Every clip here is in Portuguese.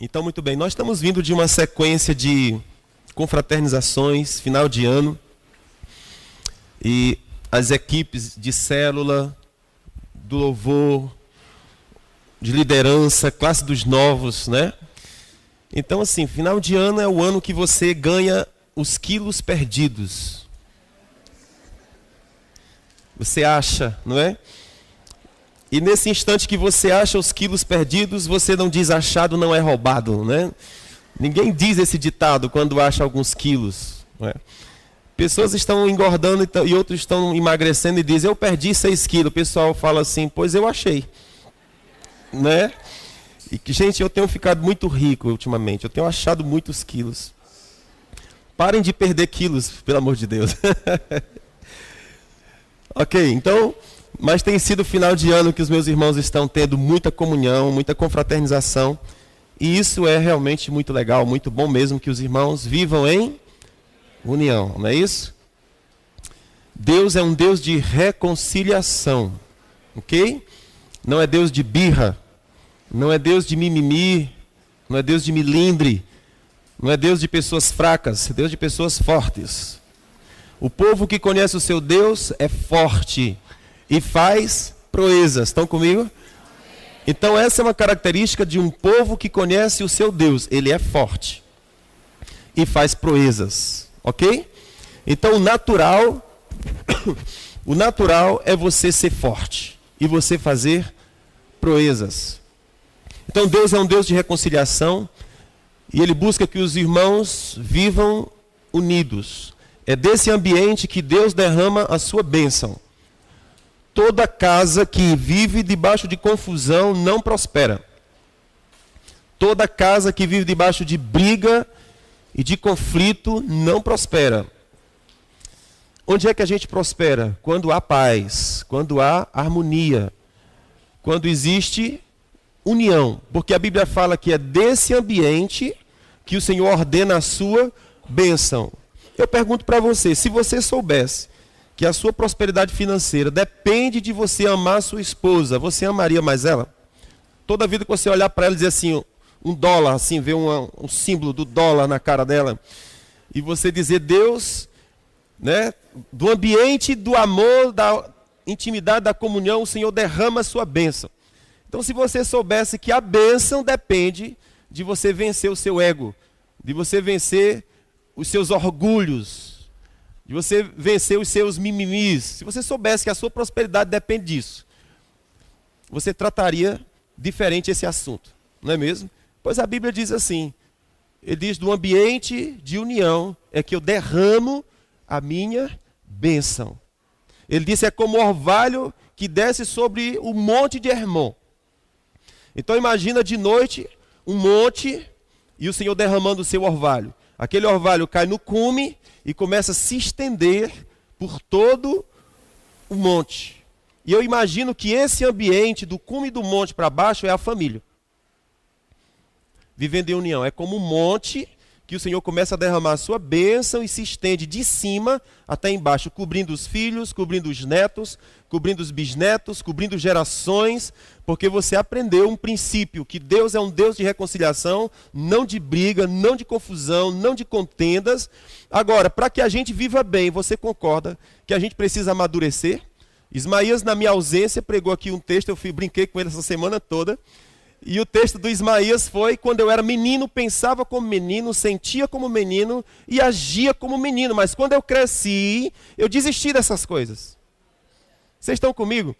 Então, muito bem, nós estamos vindo de uma sequência de confraternizações, final de ano, e as equipes de célula, do louvor, de liderança, classe dos novos, né? Então, assim, final de ano é o ano que você ganha os quilos perdidos. Você acha, não é? E nesse instante que você acha os quilos perdidos, você não diz achado não é roubado, né? Ninguém diz esse ditado quando acha alguns quilos, não é? Pessoas estão engordando e outros estão emagrecendo e dizem, eu perdi 6 quilos. O pessoal fala assim, pois eu achei, né? E que, gente, eu tenho ficado muito rico ultimamente, eu tenho achado muitos quilos. Parem de perder quilos, pelo amor de Deus. Ok, então... Mas tem sido final de ano que os meus irmãos estão tendo muita comunhão, muita confraternização. E isso é realmente muito legal, muito bom mesmo que os irmãos vivam em união, não é isso? Deus é um Deus de reconciliação, ok? Não é Deus de birra, não é Deus de mimimi, não é Deus de milindre, não é Deus de pessoas fracas, é Deus de pessoas fortes. O povo que conhece o seu Deus é forte e faz proezas. Estão comigo? Então essa é uma característica de um povo que conhece o seu Deus. Ele é forte e faz proezas, ok? Então o natural é você ser forte e você fazer proezas. Então Deus é um Deus de reconciliação e Ele busca que os irmãos vivam unidos. É desse ambiente que Deus derrama a sua bênção. Toda casa que vive debaixo de confusão não prospera. Toda casa que vive debaixo de briga e de conflito não prospera. Onde é que a gente prospera? Quando há paz, quando há harmonia, quando existe união. Porque a Bíblia fala que é desse ambiente que o Senhor ordena a sua bênção. Eu pergunto para você, se você soubesse que a sua prosperidade financeira depende de você amar a sua esposa, você amaria mais ela? Toda vida que você olhar para ela e dizer assim, um dólar, assim, ver um símbolo do dólar na cara dela, e você dizer, Deus, né, do ambiente do amor, da intimidade, da comunhão, o Senhor derrama a sua bênção. Então, se você soubesse que a bênção depende de você vencer o seu ego, de você vencer os seus orgulhos, de você vencer os seus mimimis. Se você soubesse que a sua prosperidade depende disso, você trataria diferente esse assunto, não é mesmo? Pois a Bíblia diz assim, ele diz, do ambiente de união é que eu derramo a minha bênção. Ele disse, é como o orvalho que desce sobre o monte de Hermon. Então imagina de noite um monte e o Senhor derramando o seu orvalho. Aquele orvalho cai no cume e começa a se estender por todo o monte. E eu imagino que esse ambiente do cume do monte para baixo é a família. Vivendo em união. É como um monte que o Senhor começa a derramar a sua bênção e se estende de cima até embaixo, cobrindo os filhos, cobrindo os netos, cobrindo os bisnetos, cobrindo gerações, porque você aprendeu um princípio, que Deus é um Deus de reconciliação, não de briga, não de confusão, não de contendas. Agora, para que a gente viva bem, você concorda que a gente precisa amadurecer? Ismaías, na minha ausência, pregou aqui um texto, brinquei com ele essa semana toda, e o texto do Ismaías foi, quando eu era menino, pensava como menino, sentia como menino e agia como menino. Mas quando eu cresci, eu desisti dessas coisas. Vocês estão comigo?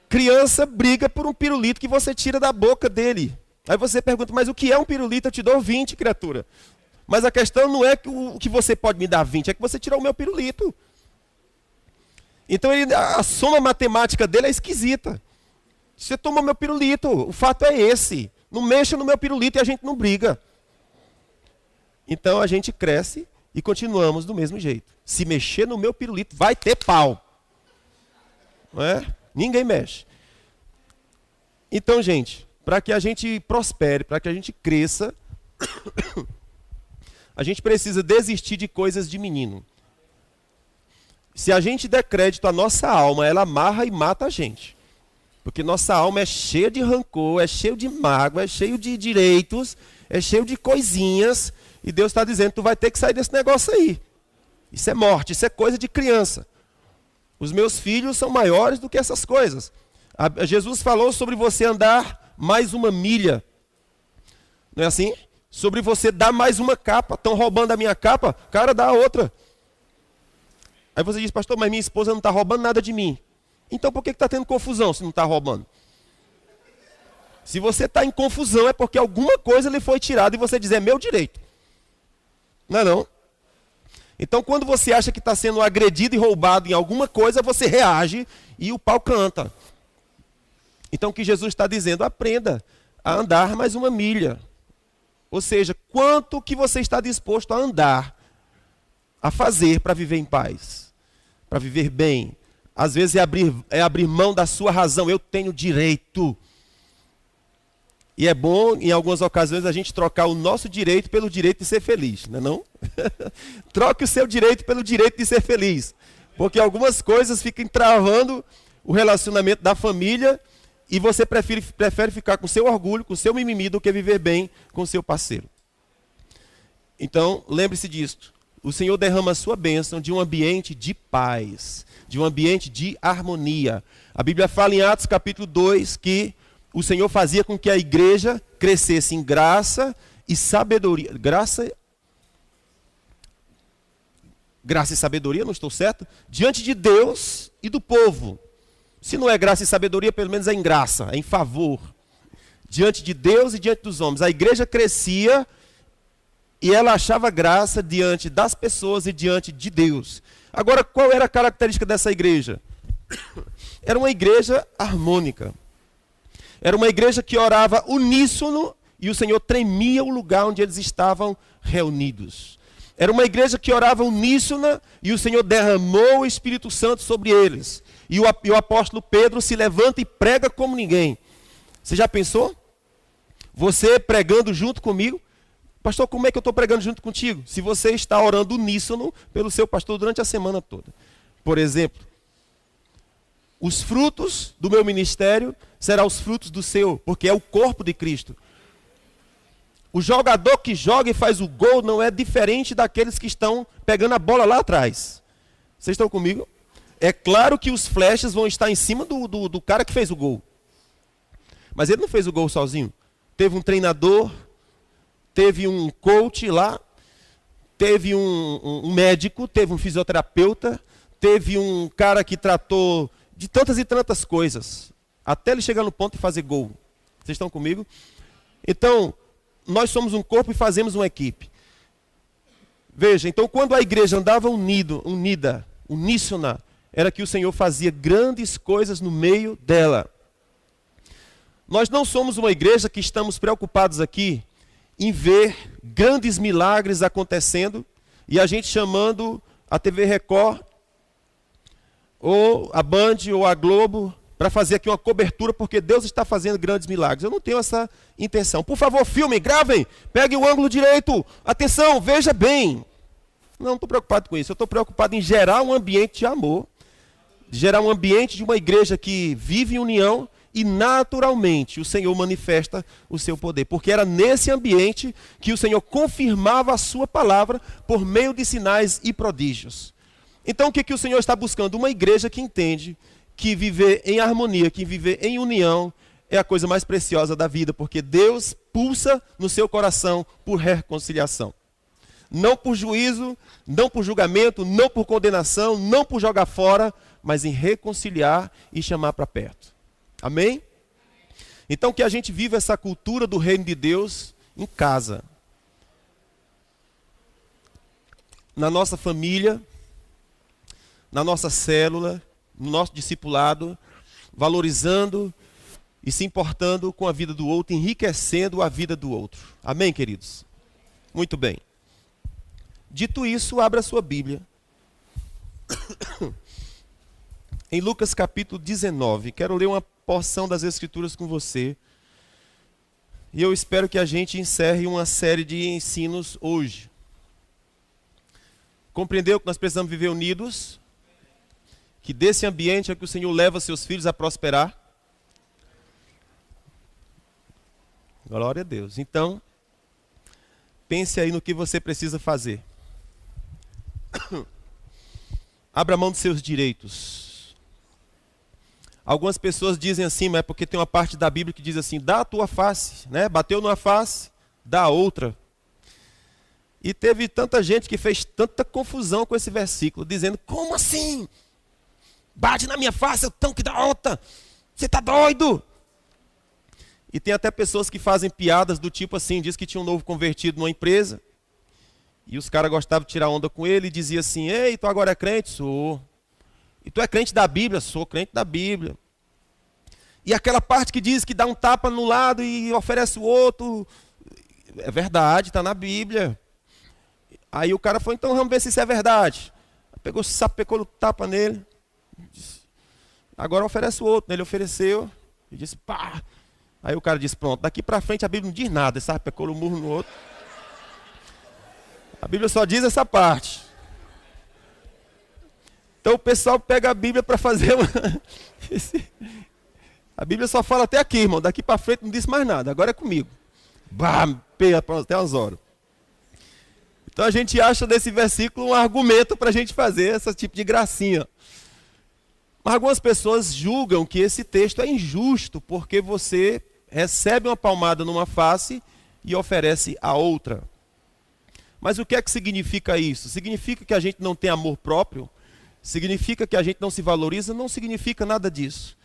Criança briga por um pirulito que você tira da boca dele. Aí você pergunta, mas o que é um pirulito? Eu te dou 20, criatura. Mas a questão não é o que você pode me dar 20, é que você tirou o meu pirulito. Então a soma matemática dele é esquisita. Você tomou meu pirulito, o fato é esse. Não mexa no meu pirulito e a gente não briga. Então a gente cresce e continuamos do mesmo jeito. Se mexer no meu pirulito, vai ter pau. Não é? Ninguém mexe. Então, gente, para que a gente prospere, para que a gente cresça, a gente precisa desistir de coisas de menino. Se a gente der crédito à nossa alma, ela amarra e mata a gente. Porque nossa alma é cheia de rancor, é cheio de mágoa, é cheio de direitos, é cheio de coisinhas. E Deus está dizendo, tu vai ter que sair desse negócio aí. Isso é morte, isso é coisa de criança. Os meus filhos são maiores do que essas coisas. Jesus falou sobre você andar mais uma milha. Não é assim? Sobre você dar mais uma capa. Estão roubando a minha capa, cara, dá a outra. Aí você diz, pastor, mas minha esposa não está roubando nada de mim. Então por que está tendo confusão se não está roubando? Se você está em confusão é porque alguma coisa lhe foi tirada e você diz, é meu direito. Não é não? Então quando você acha que está sendo agredido e roubado em alguma coisa, você reage e o pau canta. Então o que Jesus está dizendo, aprenda a andar mais uma milha. Ou seja, quanto que você está disposto a andar, a fazer para viver em paz, para viver bem. Às vezes é abrir mão da sua razão, eu tenho direito. E é bom, em algumas ocasiões, a gente trocar o nosso direito pelo direito de ser feliz, não é não? Troque o seu direito pelo direito de ser feliz. Porque algumas coisas ficam travando o relacionamento da família e você prefere ficar com seu orgulho, com seu mimimi, do que viver bem com seu parceiro. Então, lembre-se disso. O Senhor derrama a sua bênção de um ambiente de paz, de um ambiente de harmonia. A Bíblia fala em Atos capítulo 2 que o Senhor fazia com que a igreja crescesse em graça e sabedoria. Graça e sabedoria, não estou certo? Diante de Deus e do povo. Se não é graça e sabedoria, pelo menos é em graça, é em favor. Diante de Deus e diante dos homens. A igreja crescia e ela achava graça diante das pessoas e diante de Deus. Agora, qual era a característica dessa igreja? Era uma igreja harmônica. Era uma igreja que orava uníssono e o Senhor tremia o lugar onde eles estavam reunidos. Era uma igreja que orava uníssona e o Senhor derramou o Espírito Santo sobre eles. E o apóstolo Pedro se levanta e prega como ninguém. Você já pensou? Você pregando junto comigo? Pastor, como é que eu estou pregando junto contigo? Se você está orando uníssono pelo seu pastor durante a semana toda. Por exemplo, os frutos do meu ministério serão os frutos do seu, porque é o corpo de Cristo. O jogador que joga e faz o gol não é diferente daqueles que estão pegando a bola lá atrás. Vocês estão comigo? É claro que os flashes vão estar em cima do cara que fez o gol. Mas ele não fez o gol sozinho. Teve um treinador, teve um coach lá, teve um médico, teve um fisioterapeuta, teve um cara que tratou de tantas e tantas coisas, até ele chegar no ponto de fazer gol. Vocês estão comigo? Então, nós somos um corpo e fazemos uma equipe. Veja, então quando a igreja andava unida, uníssona, era que o Senhor fazia grandes coisas no meio dela. Nós não somos uma igreja que estamos preocupados aqui em ver grandes milagres acontecendo e a gente chamando a TV Record ou a Band ou a Globo para fazer aqui uma cobertura porque Deus está fazendo grandes milagres. Eu não tenho essa intenção. Por favor, filmem, gravem, peguem o ângulo direito. Atenção, veja bem. Não estou preocupado com isso. Eu estou preocupado em gerar um ambiente de amor, gerar um ambiente de uma igreja que vive em união e naturalmente o Senhor manifesta o seu poder. Porque era nesse ambiente que o Senhor confirmava a sua palavra por meio de sinais e prodígios. Então o que o Senhor está buscando? Uma igreja que entende que viver em harmonia, que viver em união é a coisa mais preciosa da vida, porque Deus pulsa no seu coração por reconciliação. Não por juízo, não por julgamento, não por condenação, não por jogar fora, mas em reconciliar e chamar para perto. Amém? Então que a gente viva essa cultura do reino de Deus em casa. Na nossa família, na nossa célula, no nosso discipulado, valorizando e se importando com a vida do outro, enriquecendo a vida do outro. Amém, queridos? Muito bem. Dito isso, abra a sua Bíblia. Em Lucas capítulo 19, quero ler uma porção das Escrituras com você. E eu espero que a gente encerre uma série de ensinos hoje. Compreendeu que nós precisamos viver unidos? Que desse ambiente é que o Senhor leva seus filhos a prosperar? Glória a Deus. Então, pense aí no que você precisa fazer. Abra mão dos seus direitos. Algumas pessoas dizem assim, mas é porque tem uma parte da Bíblia que diz assim, dá a tua face, né? Bateu numa face, dá a outra. E teve tanta gente que fez tanta confusão com esse versículo, dizendo, como assim? Bate na minha face, eu tenho que dar outra. Você está doido? E tem até pessoas que fazem piadas do tipo assim, diz que tinha um novo convertido numa empresa, e os caras gostavam de tirar onda com ele, e dizia assim, ei, tu agora é crente? Sou. E tu é crente da Bíblia? Sou crente da Bíblia. E aquela parte que diz que dá um tapa no lado e oferece o outro, é verdade, está na Bíblia. Aí o cara falou, então vamos ver se isso é verdade. Pegou, sapecou o tapa nele, disse, agora oferece o outro. Ele ofereceu, e disse, pá. Aí o cara disse, pronto, daqui para frente a Bíblia não diz nada, sapecou o murro no outro. A Bíblia só diz essa parte. Então o pessoal pega a Bíblia para fazer uma... A Bíblia só fala até aqui, irmão. Daqui para frente não diz mais nada. Agora é comigo. Até umas horas. Então a gente acha desse versículo um argumento para a gente fazer esse tipo de gracinha. Mas algumas pessoas julgam que esse texto é injusto, porque você recebe uma palmada numa face e oferece a outra. Mas o que é que significa isso? Significa que a gente não tem amor próprio? Significa que a gente não se valoriza? Não significa nada disso.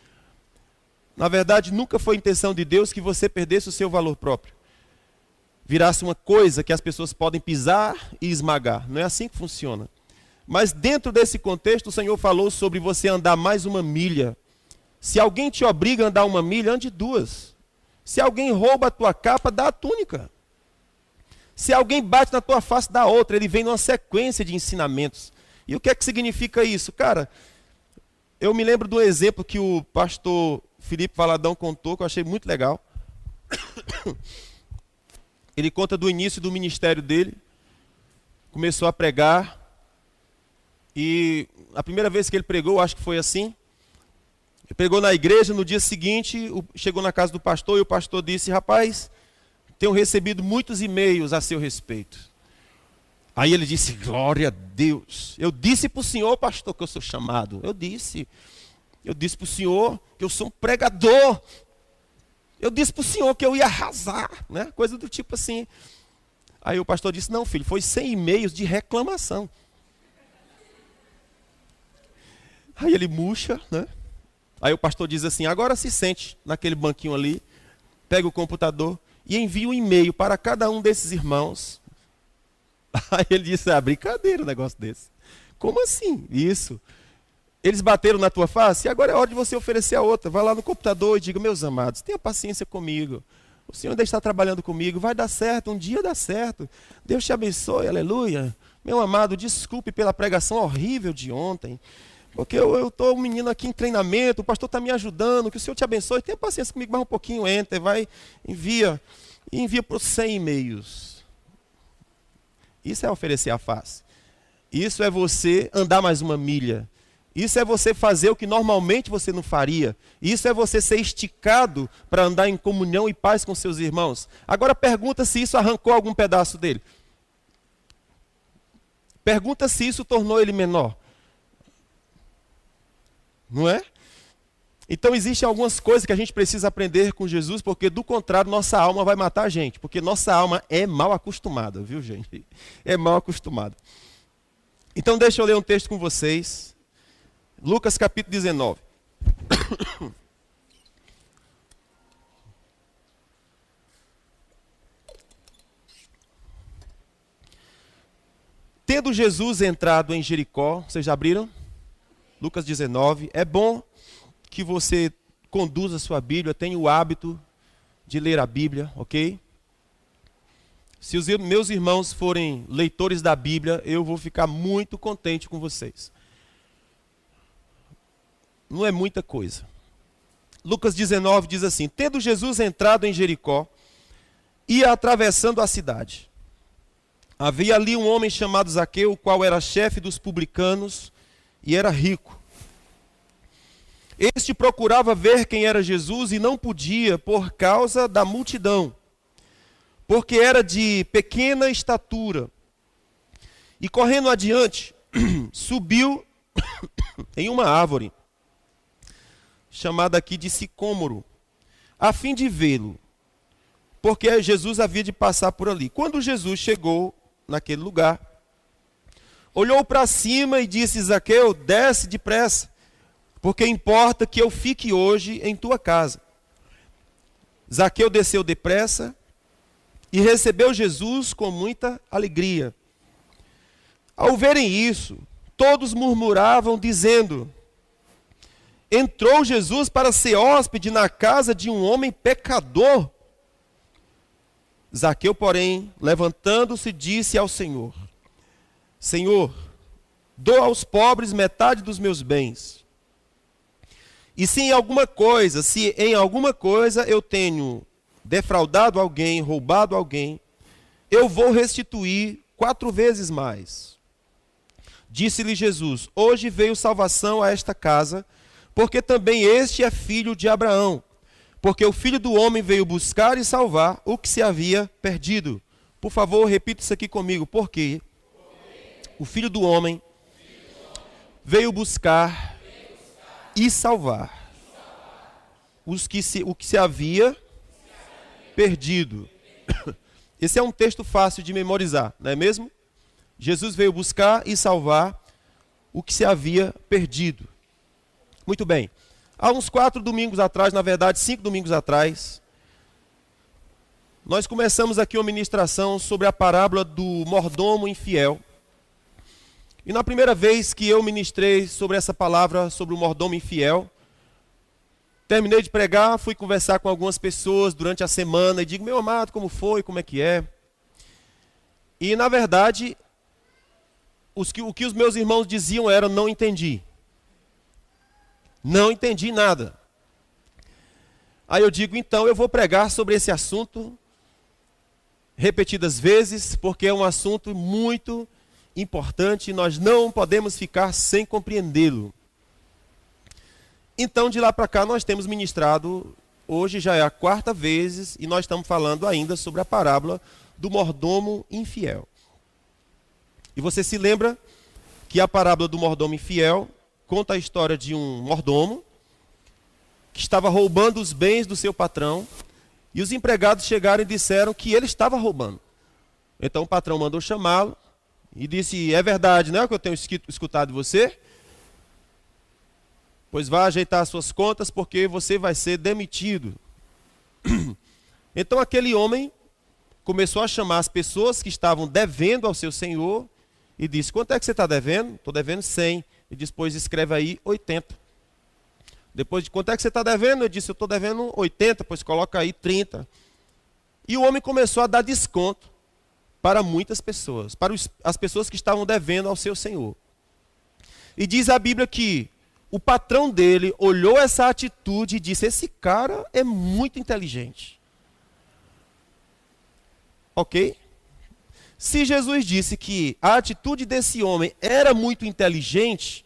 Na verdade, nunca foi a intenção de Deus que você perdesse o seu valor próprio. Virasse uma coisa que as pessoas podem pisar e esmagar. Não é assim que funciona. Mas dentro desse contexto, o Senhor falou sobre você andar mais uma milha. Se alguém te obriga a andar uma milha, ande duas. Se alguém rouba a tua capa, dá a túnica. Se alguém bate na tua face, dá outra. Ele vem numa sequência de ensinamentos. E o que é que significa isso? Cara, eu me lembro do exemplo que o pastor Felipe Valadão contou, que eu achei muito legal. Ele conta do início do ministério dele. Começou a pregar. E a primeira vez que ele pregou, acho que foi assim. Ele pregou na igreja, no dia seguinte, chegou na casa do pastor e o pastor disse, rapaz, tenho recebido muitos e-mails a seu respeito. Aí ele disse, glória a Deus. Eu disse para o senhor, pastor, que eu sou chamado. Eu disse para o senhor que eu sou um pregador. Eu disse para o senhor que eu ia arrasar, né? Coisa do tipo assim. Aí o pastor disse, não filho, foi 100 e-mails de reclamação. Aí ele murcha, né? Aí o pastor diz assim, agora se sente naquele banquinho ali, pega o computador e envia um e-mail para cada um desses irmãos. Aí ele disse, brincadeira um negócio desse. Como assim? Isso. Eles bateram na tua face e agora é hora de você oferecer a outra. Vai lá no computador e diga, meus amados, tenha paciência comigo. O Senhor ainda está trabalhando comigo, vai dar certo, um dia dá certo. Deus te abençoe, aleluia. Meu amado, desculpe pela pregação horrível de ontem. Porque eu estou um menino aqui em treinamento, o pastor está me ajudando, que o Senhor te abençoe. Tenha paciência comigo mais um pouquinho, vai, envia para os 100 e-mails. Isso é oferecer a face. Isso é você andar mais uma milha. Isso é você fazer o que normalmente você não faria. Isso é você ser esticado para andar em comunhão e paz com seus irmãos. Agora pergunta se isso arrancou algum pedaço dele. Pergunta se isso tornou ele menor. Não é? Então existem algumas coisas que a gente precisa aprender com Jesus, porque do contrário nossa alma vai matar a gente. Porque nossa alma é mal acostumada, viu gente? É mal acostumada. Então deixa eu ler um texto com vocês. Lucas capítulo 19. Tendo Jesus entrado em Jericó, vocês já abriram? Lucas 19. É bom que você conduza a sua Bíblia, tenha o hábito de ler a Bíblia, ok? Se os meus irmãos forem leitores da Bíblia, eu vou ficar muito contente com vocês. Não é muita coisa. Lucas 19 diz assim, tendo Jesus entrado em Jericó, ia atravessando a cidade. Havia ali um homem chamado Zaqueu, o qual era chefe dos publicanos e era rico. Este procurava ver quem era Jesus e não podia por causa da multidão, porque era de pequena estatura. E correndo adiante, subiu em uma árvore, chamada aqui de sicômoro, a fim de vê-lo, porque Jesus havia de passar por ali. Quando Jesus chegou naquele lugar, olhou para cima e disse: Zaqueu, desce depressa, porque importa que eu fique hoje em tua casa. Zaqueu desceu depressa e recebeu Jesus com muita alegria. Ao verem isso, todos murmuravam, dizendo: entrou Jesus para ser hóspede na casa de um homem pecador. Zaqueu, porém, levantando-se, disse ao Senhor: Senhor, dou aos pobres metade dos meus bens. E se em alguma coisa eu tenho defraudado alguém, roubado alguém, eu vou restituir 4 vezes mais. Disse-lhe Jesus: hoje veio salvação a esta casa, porque também este é filho de Abraão. Porque o Filho do Homem veio buscar e salvar o que se havia perdido. Por favor, repita isso aqui comigo. Porque o Filho do Homem veio buscar e salvar o que se havia perdido. Esse é um texto fácil de memorizar, não é mesmo? Jesus veio buscar e salvar o que se havia perdido. Muito bem. Há uns 4 domingos atrás, na verdade 5 domingos atrás, nós começamos aqui uma ministração sobre a parábola do mordomo infiel. E na primeira vez que eu ministrei sobre essa palavra, sobre o mordomo infiel, terminei de pregar, fui conversar com algumas pessoas durante a semana e digo: meu amado, como foi, como é que é? E na verdade, o que os meus irmãos diziam era: não entendi. Não entendi nada. Aí eu digo: então eu vou pregar sobre esse assunto repetidas vezes, porque é um assunto muito importante e nós não podemos ficar sem compreendê-lo. Então de lá para cá nós temos ministrado, hoje já é a 4ª vez, e nós estamos falando ainda sobre a parábola do mordomo infiel. E você se lembra que a parábola do mordomo infiel conta a história de um mordomo que estava roubando os bens do seu patrão, e os empregados chegaram e disseram que ele estava roubando. Então o patrão mandou chamá-lo e disse: é verdade, não é o que eu tenho escutado de você? Pois vá ajeitar as suas contas, porque você vai ser demitido. Então aquele homem começou a chamar as pessoas que estavam devendo ao seu senhor e disse: quanto é que você está devendo? Estou devendo 100. Ele disse: pois escreve aí 80. Depois de: quanto é que você está devendo? Eu disse: eu estou devendo 80, pois coloca aí 30. E o homem começou a dar desconto para muitas pessoas, para as pessoas que estavam devendo ao seu senhor. E diz a Bíblia que o patrão dele olhou essa atitude e disse: esse cara é muito inteligente. Ok? Se Jesus disse que a atitude desse homem era muito inteligente,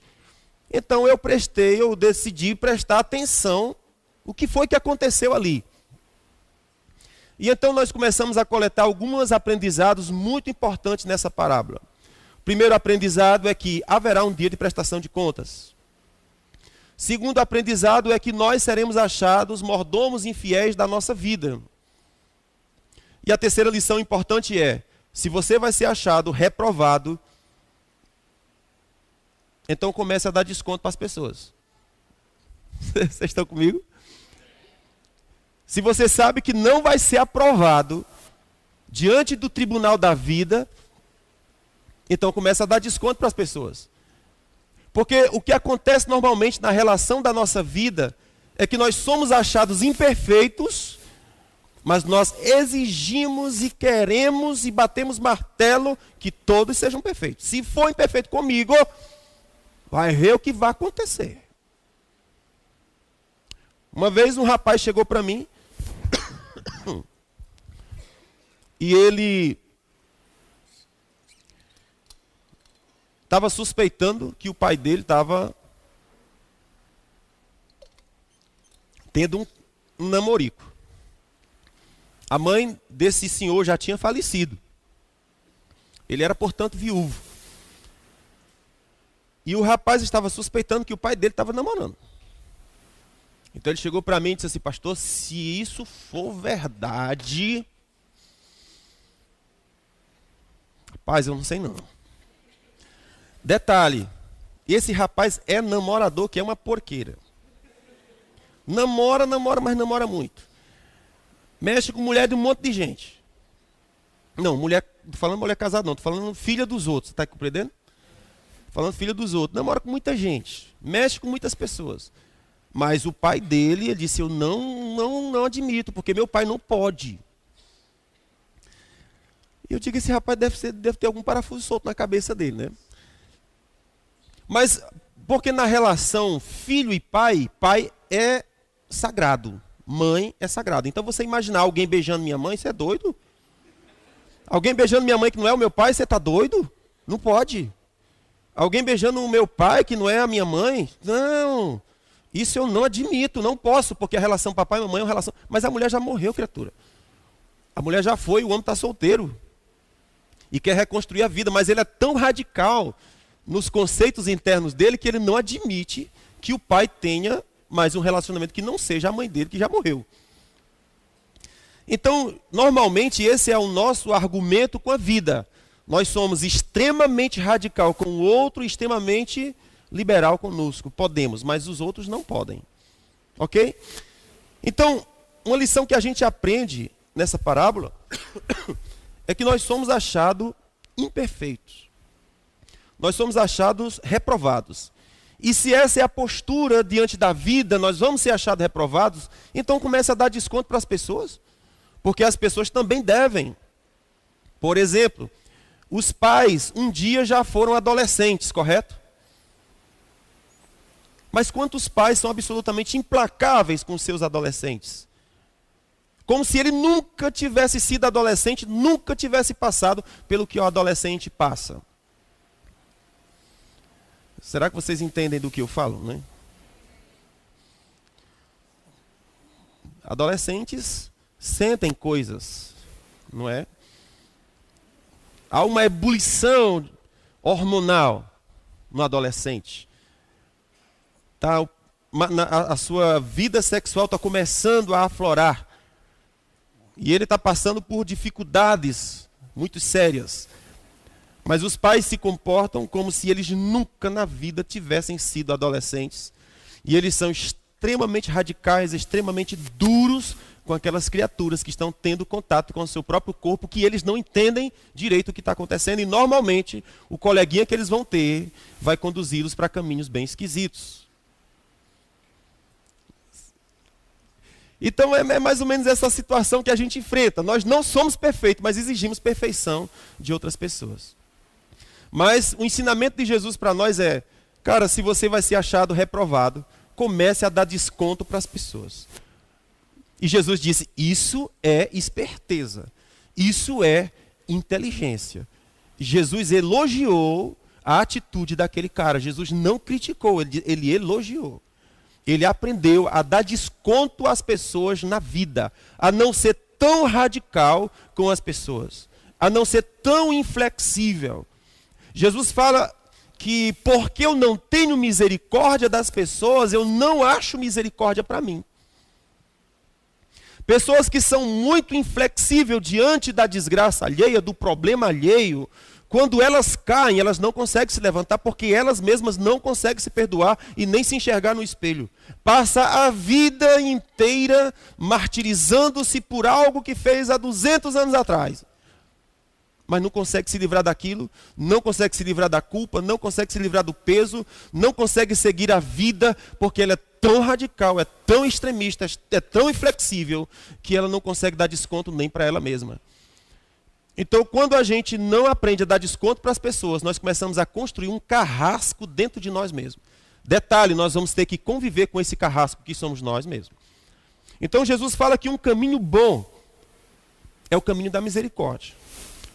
então eu decidi prestar atenção o que foi que aconteceu ali. E então nós começamos a coletar alguns aprendizados muito importantes nessa parábola. O primeiro aprendizado é que haverá um dia de prestação de contas. Segundo aprendizado é que nós seremos achados mordomos infiéis da nossa vida. E a terceira lição importante é: se você vai ser achado reprovado, então comece a dar desconto para as pessoas. Vocês estão comigo? Se você sabe que não vai ser aprovado diante do tribunal da vida, então comece a dar desconto para as pessoas. Porque o que acontece normalmente na relação da nossa vida é que nós somos achados imperfeitos, mas nós exigimos e queremos e batemos martelo que todos sejam perfeitos. Se for imperfeito comigo, vai ver o que vai acontecer. Uma vez um rapaz chegou para mim e ele estava suspeitando que o pai dele estava tendo um namorico. A mãe desse senhor já tinha falecido. Ele era, portanto, viúvo. E o rapaz estava suspeitando que o pai dele estava namorando. Então ele chegou para mim e disse assim: pastor, se isso for verdade, rapaz, eu não sei não. Detalhe, esse rapaz é namorador, que é uma porqueira. Namora, mas namora muito. Mexe com mulher de um monte de gente. Não, mulher, tô falando mulher casada não, tô falando filha dos outros, tá compreendendo? Falando filha dos outros, namora com muita gente, mexe com muitas pessoas. Mas o pai dele, ele disse: eu não admito, porque meu pai não pode. E eu digo: esse rapaz deve ter algum parafuso solto na cabeça dele, né? Mas, porque na relação filho e pai, pai é sagrado, mãe é sagrado. Então você imaginar alguém beijando minha mãe, você é doido? Alguém beijando minha mãe que não é o meu pai, você está doido? Não pode. Alguém beijando o meu pai que não é a minha mãe? Não. Isso eu não admito, não posso, porque a relação papai e mamãe é uma relação... Mas a mulher já morreu, criatura. A mulher já foi, o homem está solteiro. E quer reconstruir a vida, mas ele é tão radical nos conceitos internos dele que ele não admite que o pai tenha mais um relacionamento que não seja a mãe dele, que já morreu. Então, normalmente, esse é o nosso argumento com a vida. Nós somos extremamente radical com o outro e extremamente liberal conosco. Podemos, mas os outros não podem. Ok? Então, uma lição que a gente aprende nessa parábola é que nós somos achados imperfeitos. Nós somos achados reprovados. E se essa é a postura diante da vida, nós vamos ser achados reprovados, então comece a dar desconto para as pessoas. Porque as pessoas também devem. Por exemplo, os pais um dia já foram adolescentes, correto? Mas quantos pais são absolutamente implacáveis com seus adolescentes? Como se ele nunca tivesse sido adolescente, nunca tivesse passado pelo que o adolescente passa. Será que vocês entendem do que eu falo, né? Adolescentes sentem coisas, não é? Há uma ebulição hormonal no adolescente. A sua vida sexual está começando a aflorar. E ele está passando por dificuldades muito sérias. Mas os pais se comportam como se eles nunca na vida tivessem sido adolescentes. E eles são extremamente radicais, extremamente duros com aquelas criaturas que estão tendo contato com o seu próprio corpo, que eles não entendem direito o que está acontecendo. E normalmente o coleguinha que eles vão ter vai conduzi-los para caminhos bem esquisitos. Então é mais ou menos essa situação que a gente enfrenta. Nós não somos perfeitos, mas exigimos perfeição de outras pessoas. Mas o ensinamento de Jesus para nós é: cara, se você vai ser achado reprovado, comece a dar desconto para as pessoas. E Jesus disse: isso é esperteza, isso é inteligência. Jesus elogiou a atitude daquele cara. Jesus não criticou, ele elogiou. Ele aprendeu a dar desconto às pessoas na vida, a não ser tão radical com as pessoas, a não ser tão inflexível. Jesus fala que porque eu não tenho misericórdia das pessoas, eu não acho misericórdia para mim. Pessoas que são muito inflexíveis diante da desgraça alheia, do problema alheio, quando elas caem, elas não conseguem se levantar porque elas mesmas não conseguem se perdoar e nem se enxergar no espelho. Passa a vida inteira martirizando-se por algo que fez há 200 anos atrás. Mas não consegue se livrar daquilo, não consegue se livrar da culpa, não consegue se livrar do peso, não consegue seguir a vida, porque ela é tão radical, é tão extremista, é tão inflexível, que ela não consegue dar desconto nem para ela mesma. Então, quando a gente não aprende a dar desconto para as pessoas, nós começamos a construir um carrasco dentro de nós mesmos. Detalhe, nós vamos ter que conviver com esse carrasco que somos nós mesmos. Então, Jesus fala que um caminho bom é o caminho da misericórdia.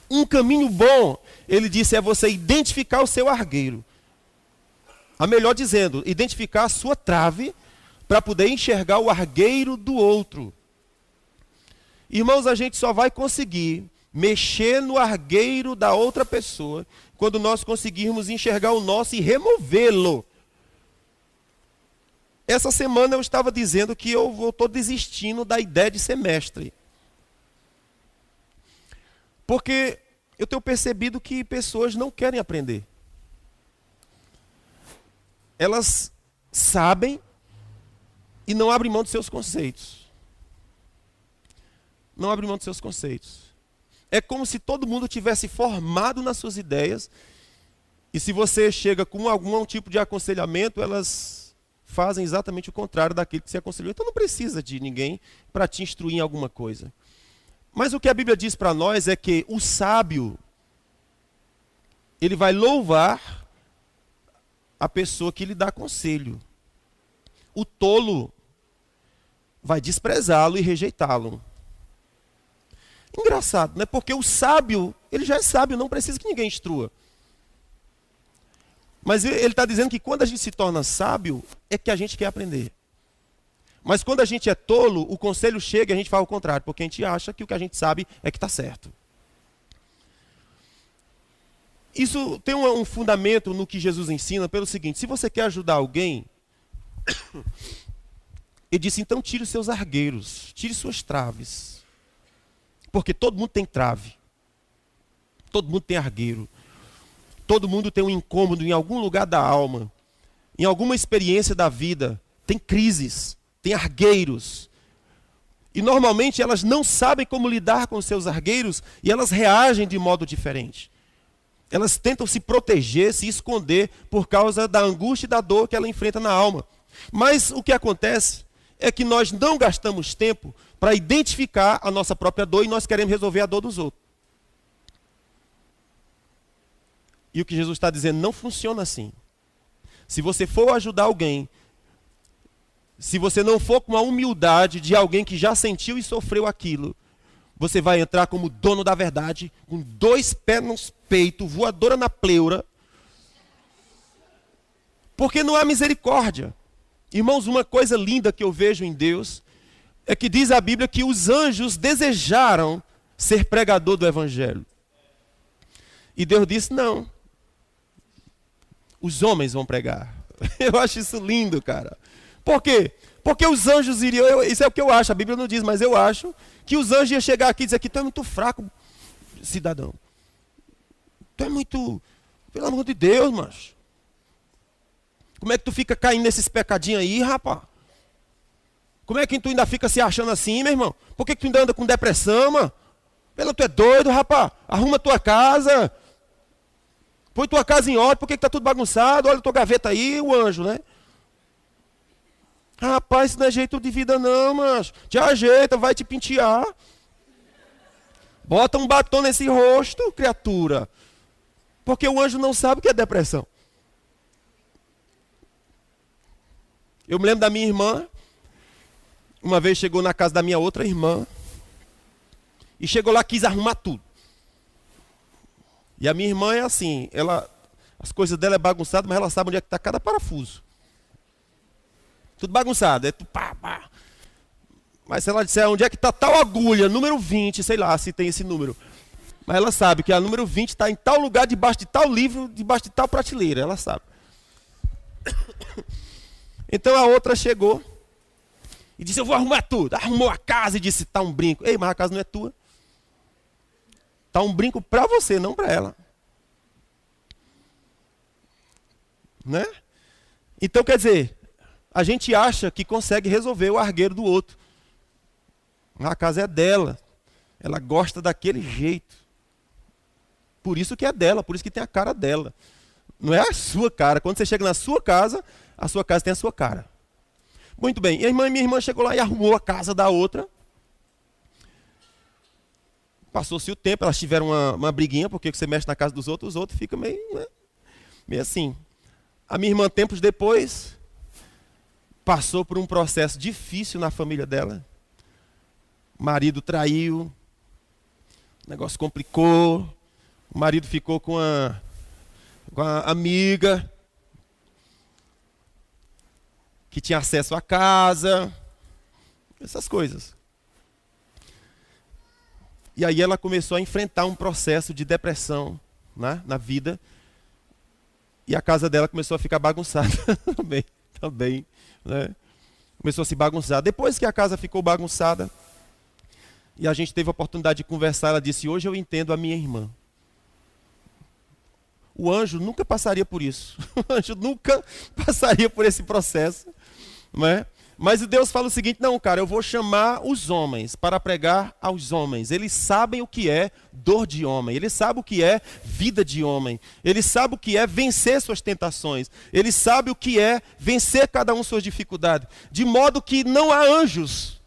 Um caminho bom, ele disse, é você identificar o seu argueiro. A melhor dizendo, identificar a sua trave para poder enxergar o argueiro do outro. Irmãos, a gente só vai conseguir mexer no argueiro da outra pessoa quando nós conseguirmos enxergar o nosso e removê-lo. Essa semana eu estava dizendo que eu estou desistindo da ideia de ser mestre. Porque eu tenho percebido que pessoas não querem aprender. Elas sabem e não abrem mão dos seus conceitos. Não abrem mão dos seus conceitos. É como se todo mundo tivesse formado nas suas ideias, e se você chega com algum tipo de aconselhamento, elas fazem exatamente o contrário daquilo que você aconselhou. Então não precisa de ninguém para te instruir em alguma coisa. Mas o que a Bíblia diz para nós é que o sábio, ele vai louvar a pessoa que lhe dá conselho. O tolo vai desprezá-lo e rejeitá-lo. Engraçado, né? Porque o sábio, ele já é sábio, não precisa que ninguém instrua. Mas ele está dizendo que quando a gente se torna sábio, é que a gente quer aprender. Mas quando a gente é tolo, o conselho chega e a gente faz o contrário, porque a gente acha que o que a gente sabe é que está certo. Isso tem um fundamento no que Jesus ensina pelo seguinte: se você quer ajudar alguém, ele disse, então tire os seus argueiros, tire suas traves. Porque todo mundo tem trave. Todo mundo tem argueiro. Todo mundo tem um incômodo em algum lugar da alma. Em alguma experiência da vida. Tem crises, tem argueiros. E normalmente elas não sabem como lidar com os seus argueiros e elas reagem de modo diferente. Elas tentam se proteger, se esconder por causa da angústia e da dor que ela enfrenta na alma. Mas o que acontece é que nós não gastamos tempo para identificar a nossa própria dor e nós queremos resolver a dor dos outros. E o que Jesus está dizendo não funciona assim. Se você for ajudar alguém, se você não for com a humildade de alguém que já sentiu e sofreu aquilo, você vai entrar como dono da verdade, com 2 pés nos peitos, voadora na pleura, porque não há misericórdia. Irmãos, uma coisa linda que eu vejo em Deus é que diz a Bíblia que os anjos desejaram ser pregador do Evangelho. E Deus disse, não. Os homens vão pregar. Eu acho isso lindo, cara. Por quê? Porque os anjos iriam... Isso é o que eu acho, a Bíblia não diz, mas eu acho que os anjos iam chegar aqui e dizer que tu é muito fraco, cidadão. Tu é muito... Pelo amor de Deus, macho. Como é que tu fica caindo nesses pecadinhos aí, rapaz? Como é que tu ainda fica se achando assim, meu irmão? Por que tu ainda anda com depressão, mano? Tu é doido, rapaz? Arruma tua casa. Põe tua casa em ordem. Por que tá tudo bagunçado? Olha tua gaveta aí, o anjo, né? Rapaz, isso não é jeito de vida não, macho. Te ajeita, vai te pentear. Bota um batom nesse rosto, criatura. Porque o anjo não sabe o que é depressão. Eu me lembro da minha irmã, uma vez chegou na casa da minha outra irmã, e chegou lá, quis arrumar tudo. E a minha irmã é assim, as coisas dela é bagunçadas, mas ela sabe onde é que está cada parafuso. Tudo bagunçado, é tudo pá, pá. Mas se ela disser onde é que está tal agulha, número 20, sei lá se tem esse número. Mas ela sabe que a número 20 está em tal lugar, debaixo de tal livro, debaixo de tal prateleira, ela sabe. Então a outra chegou e disse, eu vou arrumar tudo. Arrumou a casa e disse, tá um brinco. Ei, mas a casa não é tua. Tá um brinco para você, não para ela. Né? Então quer dizer, a gente acha que consegue resolver o argueiro do outro. A casa é dela. Ela gosta daquele jeito. Por isso que é dela, por isso que tem a cara dela. Não é a sua cara. Quando você chega na sua casa, a sua casa tem a sua cara. Muito bem. E minha irmã chegou lá e arrumou a casa da outra. Passou-se o tempo, elas tiveram uma briguinha, porque você mexe na casa dos outros, os outros ficam meio, né, meio assim. A minha irmã, tempos depois, passou por um processo difícil na família dela. O marido traiu, o negócio complicou, o marido ficou com a amiga que tinha acesso à casa, essas coisas. E aí ela começou a enfrentar um processo de depressão, né, na vida. E a casa dela começou a ficar bagunçada também, né? Começou a se bagunçar. Depois que a casa ficou bagunçada, e a gente teve a oportunidade de conversar, ela disse, hoje eu entendo a minha irmã. O anjo nunca passaria por isso. O anjo nunca passaria por esse processo, não é? Mas Deus fala o seguinte, não, cara, eu vou chamar os homens para pregar aos homens. Eles sabem o que é dor de homem. Eles sabem o que é vida de homem. Eles sabem o que é vencer suas tentações. Eles sabem o que é vencer cada um suas dificuldades. De modo que não há anjos.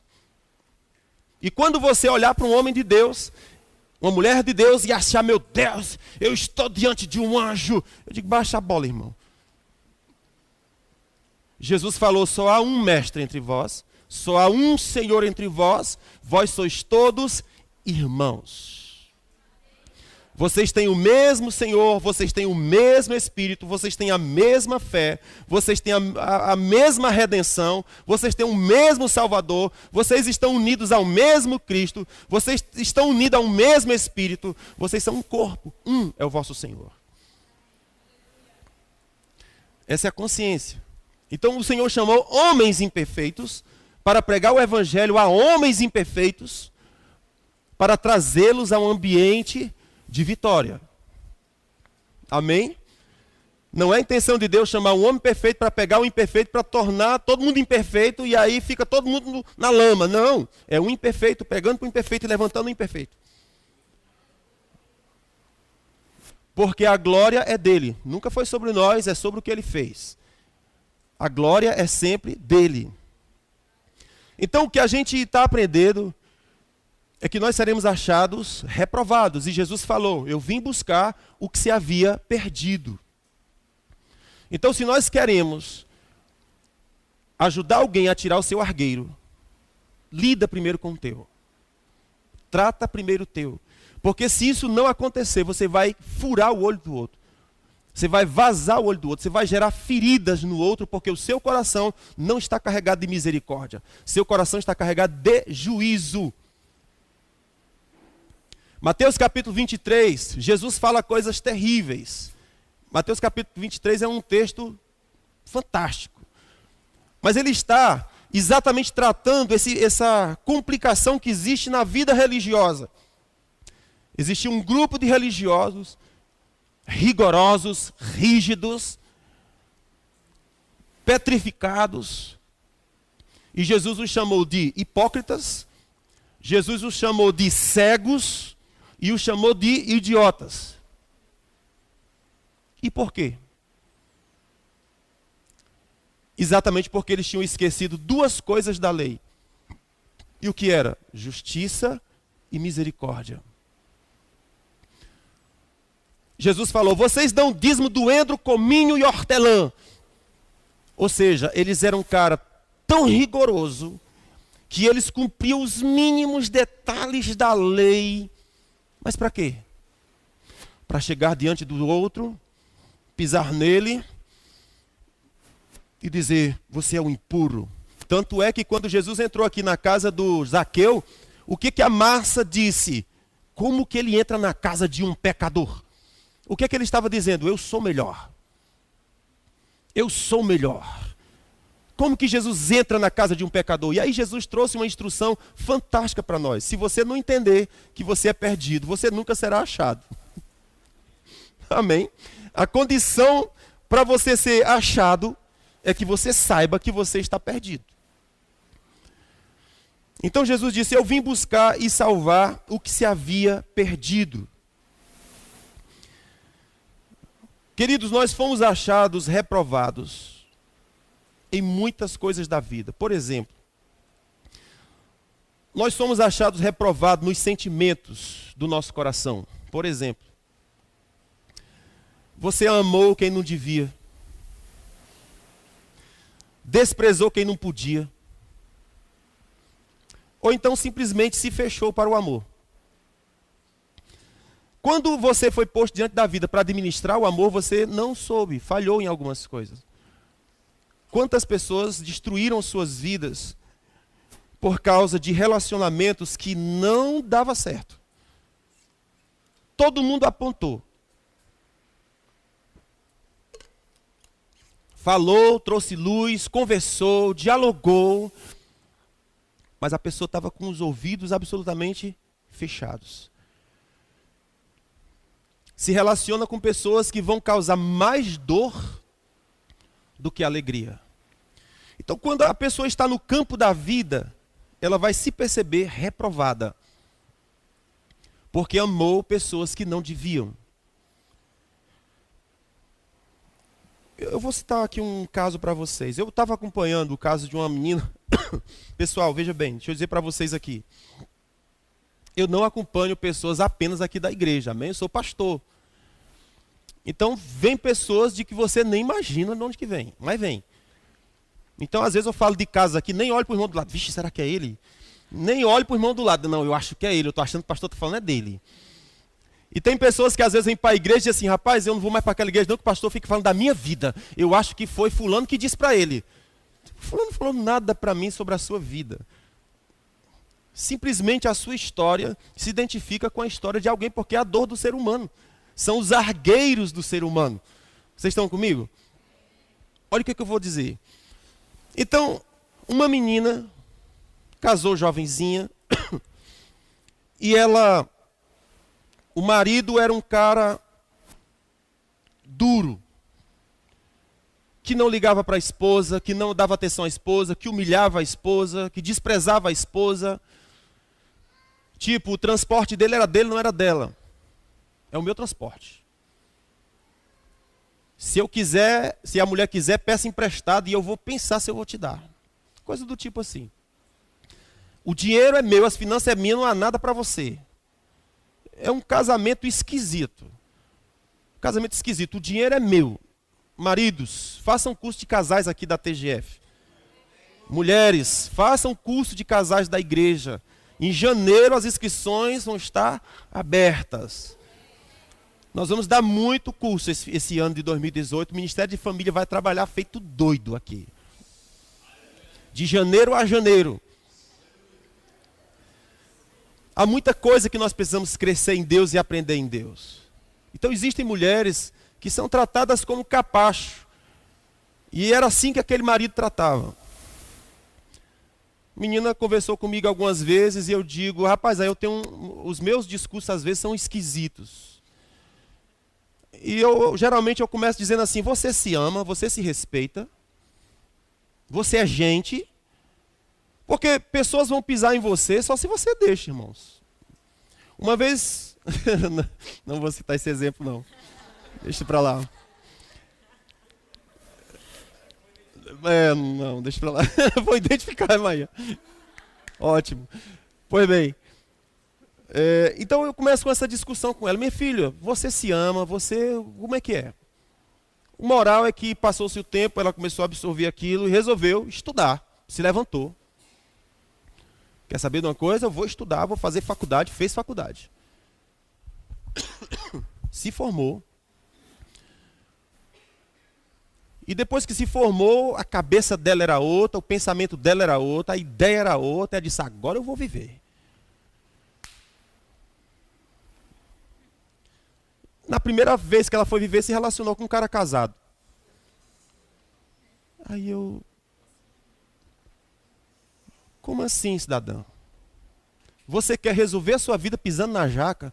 E quando você olhar para um homem de Deus, uma mulher de Deus, e achar, meu Deus, eu estou diante de um anjo. Eu digo, baixa a bola, irmão. Jesus falou, só há um mestre entre vós, só há um Senhor entre vós, vós sois todos irmãos. Vocês têm o mesmo Senhor, vocês têm o mesmo Espírito, vocês têm a mesma fé, vocês têm a mesma redenção, vocês têm o mesmo Salvador, vocês estão unidos ao mesmo Cristo, vocês estão unidos ao mesmo Espírito, vocês são um corpo, um é o vosso Senhor. Essa é a consciência. Então o Senhor chamou homens imperfeitos para pregar o evangelho a homens imperfeitos, para trazê-los a um ambiente de vitória. Amém? Não é a intenção de Deus chamar um homem perfeito para pegar o imperfeito, para tornar todo mundo imperfeito e aí fica todo mundo na lama. Não, é um imperfeito pegando para o imperfeito e levantando o imperfeito. Porque a glória é dele, nunca foi sobre nós, é sobre o que ele fez. A glória é sempre dele. Então o que a gente está aprendendo é que nós seremos achados reprovados. E Jesus falou, eu vim buscar o que se havia perdido. Então se nós queremos ajudar alguém a tirar o seu argueiro, lida primeiro com o teu. Trata primeiro o teu. Porque se isso não acontecer, você vai furar o olho do outro. Você vai vazar o olho do outro, você vai gerar feridas no outro, porque o seu coração não está carregado de misericórdia. Seu coração está carregado de juízo. Mateus capítulo 23, Jesus fala coisas terríveis. Mateus capítulo 23 é um texto fantástico. Mas ele está exatamente tratando essa complicação que existe na vida religiosa. Existe um grupo de religiosos rigorosos, rígidos, petrificados. E Jesus os chamou de hipócritas, Jesus os chamou de cegos e os chamou de idiotas. E por quê? Exatamente porque eles tinham esquecido duas coisas da lei. E o que era? Justiça e misericórdia. Jesus falou, vocês dão dízimo do endro, cominho e hortelã. Ou seja, eles eram um cara tão rigoroso que eles cumpriam os mínimos detalhes da lei. Mas para quê? Para chegar diante do outro, pisar nele e dizer, você é um impuro. Tanto é que quando Jesus entrou aqui na casa do Zaqueu, o que a massa disse? Como que ele entra na casa de um pecador? O que ele estava dizendo? Eu sou melhor. Eu sou melhor. Como que Jesus entra na casa de um pecador? E aí Jesus trouxe uma instrução fantástica para nós. Se você não entender que você é perdido, você nunca será achado. Amém? A condição para você ser achado é que você saiba que você está perdido. Então Jesus disse, eu vim buscar e salvar o que se havia perdido. Queridos, nós fomos achados reprovados em muitas coisas da vida. Por exemplo, nós somos achados reprovados nos sentimentos do nosso coração. Por exemplo, você amou quem não devia, desprezou quem não podia, ou então simplesmente se fechou para o amor. Quando você foi posto diante da vida para administrar o amor, você não soube, falhou em algumas coisas. Quantas pessoas destruíram suas vidas por causa de relacionamentos que não dava certo? todo mundo apontou. Falou, trouxe luz, conversou, dialogou, mas a pessoa estava com os ouvidos absolutamente fechados. Se relaciona com pessoas que vão causar mais dor do que alegria. Então, quando a pessoa está no campo da vida, ela vai se perceber reprovada, porque amou pessoas que não deviam. Eu vou citar aqui um caso para vocês. Eu estava acompanhando o caso de uma menina. Pessoal, veja bem, deixa eu dizer para vocês aqui. Eu não acompanho pessoas apenas aqui da igreja, amém? Eu sou pastor. Então, vem pessoas de que você nem imagina de onde que vem, mas vem. Então, às vezes eu falo de casos aqui, nem olho para o irmão do lado. Vixe, será que é ele? Nem olho para o irmão do lado. Não, eu acho que é ele. Eu estou achando que o pastor está falando é dele. E tem pessoas que às vezes vêm para a igreja e dizem assim, rapaz, eu não vou mais para aquela igreja não, que o pastor fica falando da minha vida. Eu acho que foi fulano que disse para ele. Fulano não falou nada para mim sobre a sua vida. Simplesmente a sua história se identifica com a história de alguém, porque é a dor do ser humano. São os argueiros do ser humano. Vocês estão comigo? Olha o que eu vou dizer. Então, uma menina casou jovenzinha e o marido era um cara duro, que não ligava para a esposa, que não dava atenção à esposa, que humilhava a esposa, que desprezava a esposa. Tipo, o transporte dele era dele, não era dela. É o meu transporte. Se a mulher quiser, peça emprestado e eu vou pensar se eu vou te dar. Coisa do tipo assim. O dinheiro é meu, as finanças é minha, não há nada para você. É um casamento esquisito. Casamento esquisito. O dinheiro é meu. Maridos, façam curso de casais aqui da TGF. Mulheres, façam curso de casais da igreja. Em janeiro as inscrições vão estar abertas. Nós vamos dar muito curso esse ano de 2018. O Ministério de Família vai trabalhar feito doido aqui. De janeiro a janeiro. Há muita coisa que nós precisamos crescer em Deus e aprender em Deus. Então existem mulheres que são tratadas como capacho. E era assim que aquele marido tratava. A menina conversou comigo algumas vezes e eu digo, rapaz, aí os meus discursos às vezes são esquisitos. E geralmente eu começo dizendo assim, você se ama, você se respeita, você é gente, porque pessoas vão pisar em você só se você deixa, irmãos. Uma vez, não vou citar esse exemplo não, deixa pra lá. Não, deixa pra lá. Vou identificar, Maia. Ótimo. Pois bem. Então eu começo com essa discussão com ela. Minha filha, você se ama, como é que é? O moral é que passou-se o tempo, ela começou a absorver aquilo e resolveu estudar. Se levantou. Quer saber de uma coisa? Eu vou estudar, vou fazer faculdade. Fez faculdade. Se formou. E depois que se formou, a cabeça dela era outra, o pensamento dela era outra, a ideia era outra. Ela disse, agora eu vou viver. Na primeira vez que ela foi viver, se relacionou com um cara casado. Aí como assim, cidadã? Você quer resolver a sua vida pisando na jaca?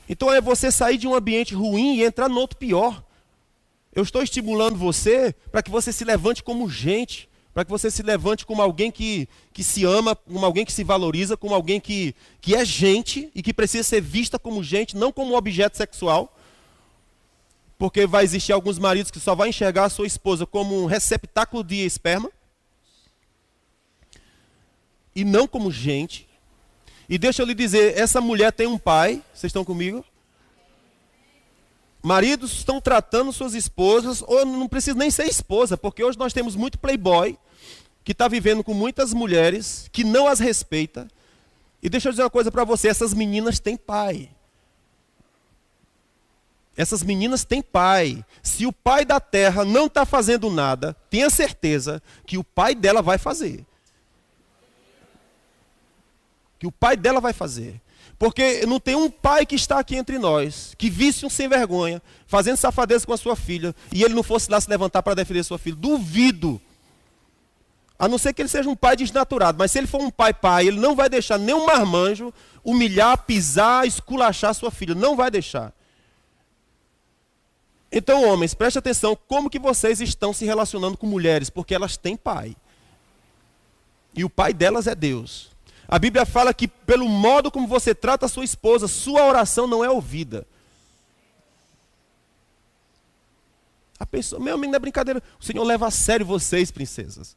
Então é você sair de um ambiente ruim e entrar no outro pior. Eu estou estimulando você para que você se levante como gente, para que você se levante como alguém que se ama, como alguém que se valoriza, como alguém que é gente e que precisa ser vista como gente, não como um objeto sexual. Porque vai existir alguns maridos que só vão enxergar a sua esposa como um receptáculo de esperma e não como gente. E deixa eu lhe dizer, essa mulher tem um pai, vocês estão comigo? Maridos estão tratando suas esposas, ou não precisa nem ser esposa, porque hoje nós temos muito playboy, que está vivendo com muitas mulheres, que não as respeita. E deixa eu dizer uma coisa para você, essas meninas têm pai. Essas meninas têm pai. Se o pai da terra não está fazendo nada, tenha certeza que o pai dela vai fazer. Que o pai dela vai fazer. Porque não tem um pai que está aqui entre nós, que visse um sem vergonha, fazendo safadeza com a sua filha, e ele não fosse lá se levantar para defender sua filha. Duvido. A não ser que ele seja um pai desnaturado. Mas se ele for um pai, ele não vai deixar nenhum marmanjo humilhar, pisar, esculachar sua filha. Não vai deixar. Então, homens, preste atenção como que vocês estão se relacionando com mulheres, porque elas têm pai. E o pai delas é Deus. A Bíblia fala que pelo modo como você trata a sua esposa, sua oração não é ouvida. A pessoa, meu amigo, não é brincadeira. O Senhor leva a sério vocês, princesas.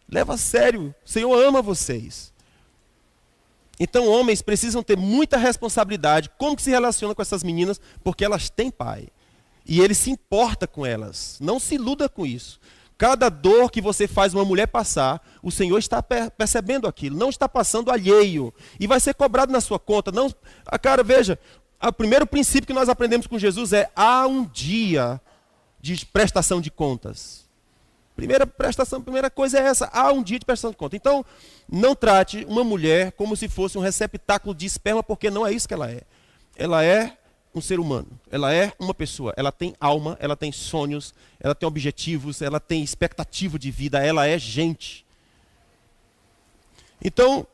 Leva a sério. O Senhor ama vocês. Então, homens precisam ter muita responsabilidade. Como que se relaciona com essas meninas? Porque elas têm pai. E ele se importa com elas. Não se iluda com isso. Cada dor que você faz uma mulher passar, o Senhor está percebendo aquilo. Não está passando alheio. E vai ser cobrado na sua conta. Não, cara, veja. O primeiro princípio que nós aprendemos com Jesus é: há um dia de prestação de contas. Primeira coisa é essa: há um dia de prestação de contas. Então, não trate uma mulher como se fosse um receptáculo de esperma, porque não é isso que ela é. Ela é um ser humano, ela é uma pessoa, ela tem alma, ela tem sonhos, ela tem objetivos, ela tem expectativa de vida, ela é gente. Então,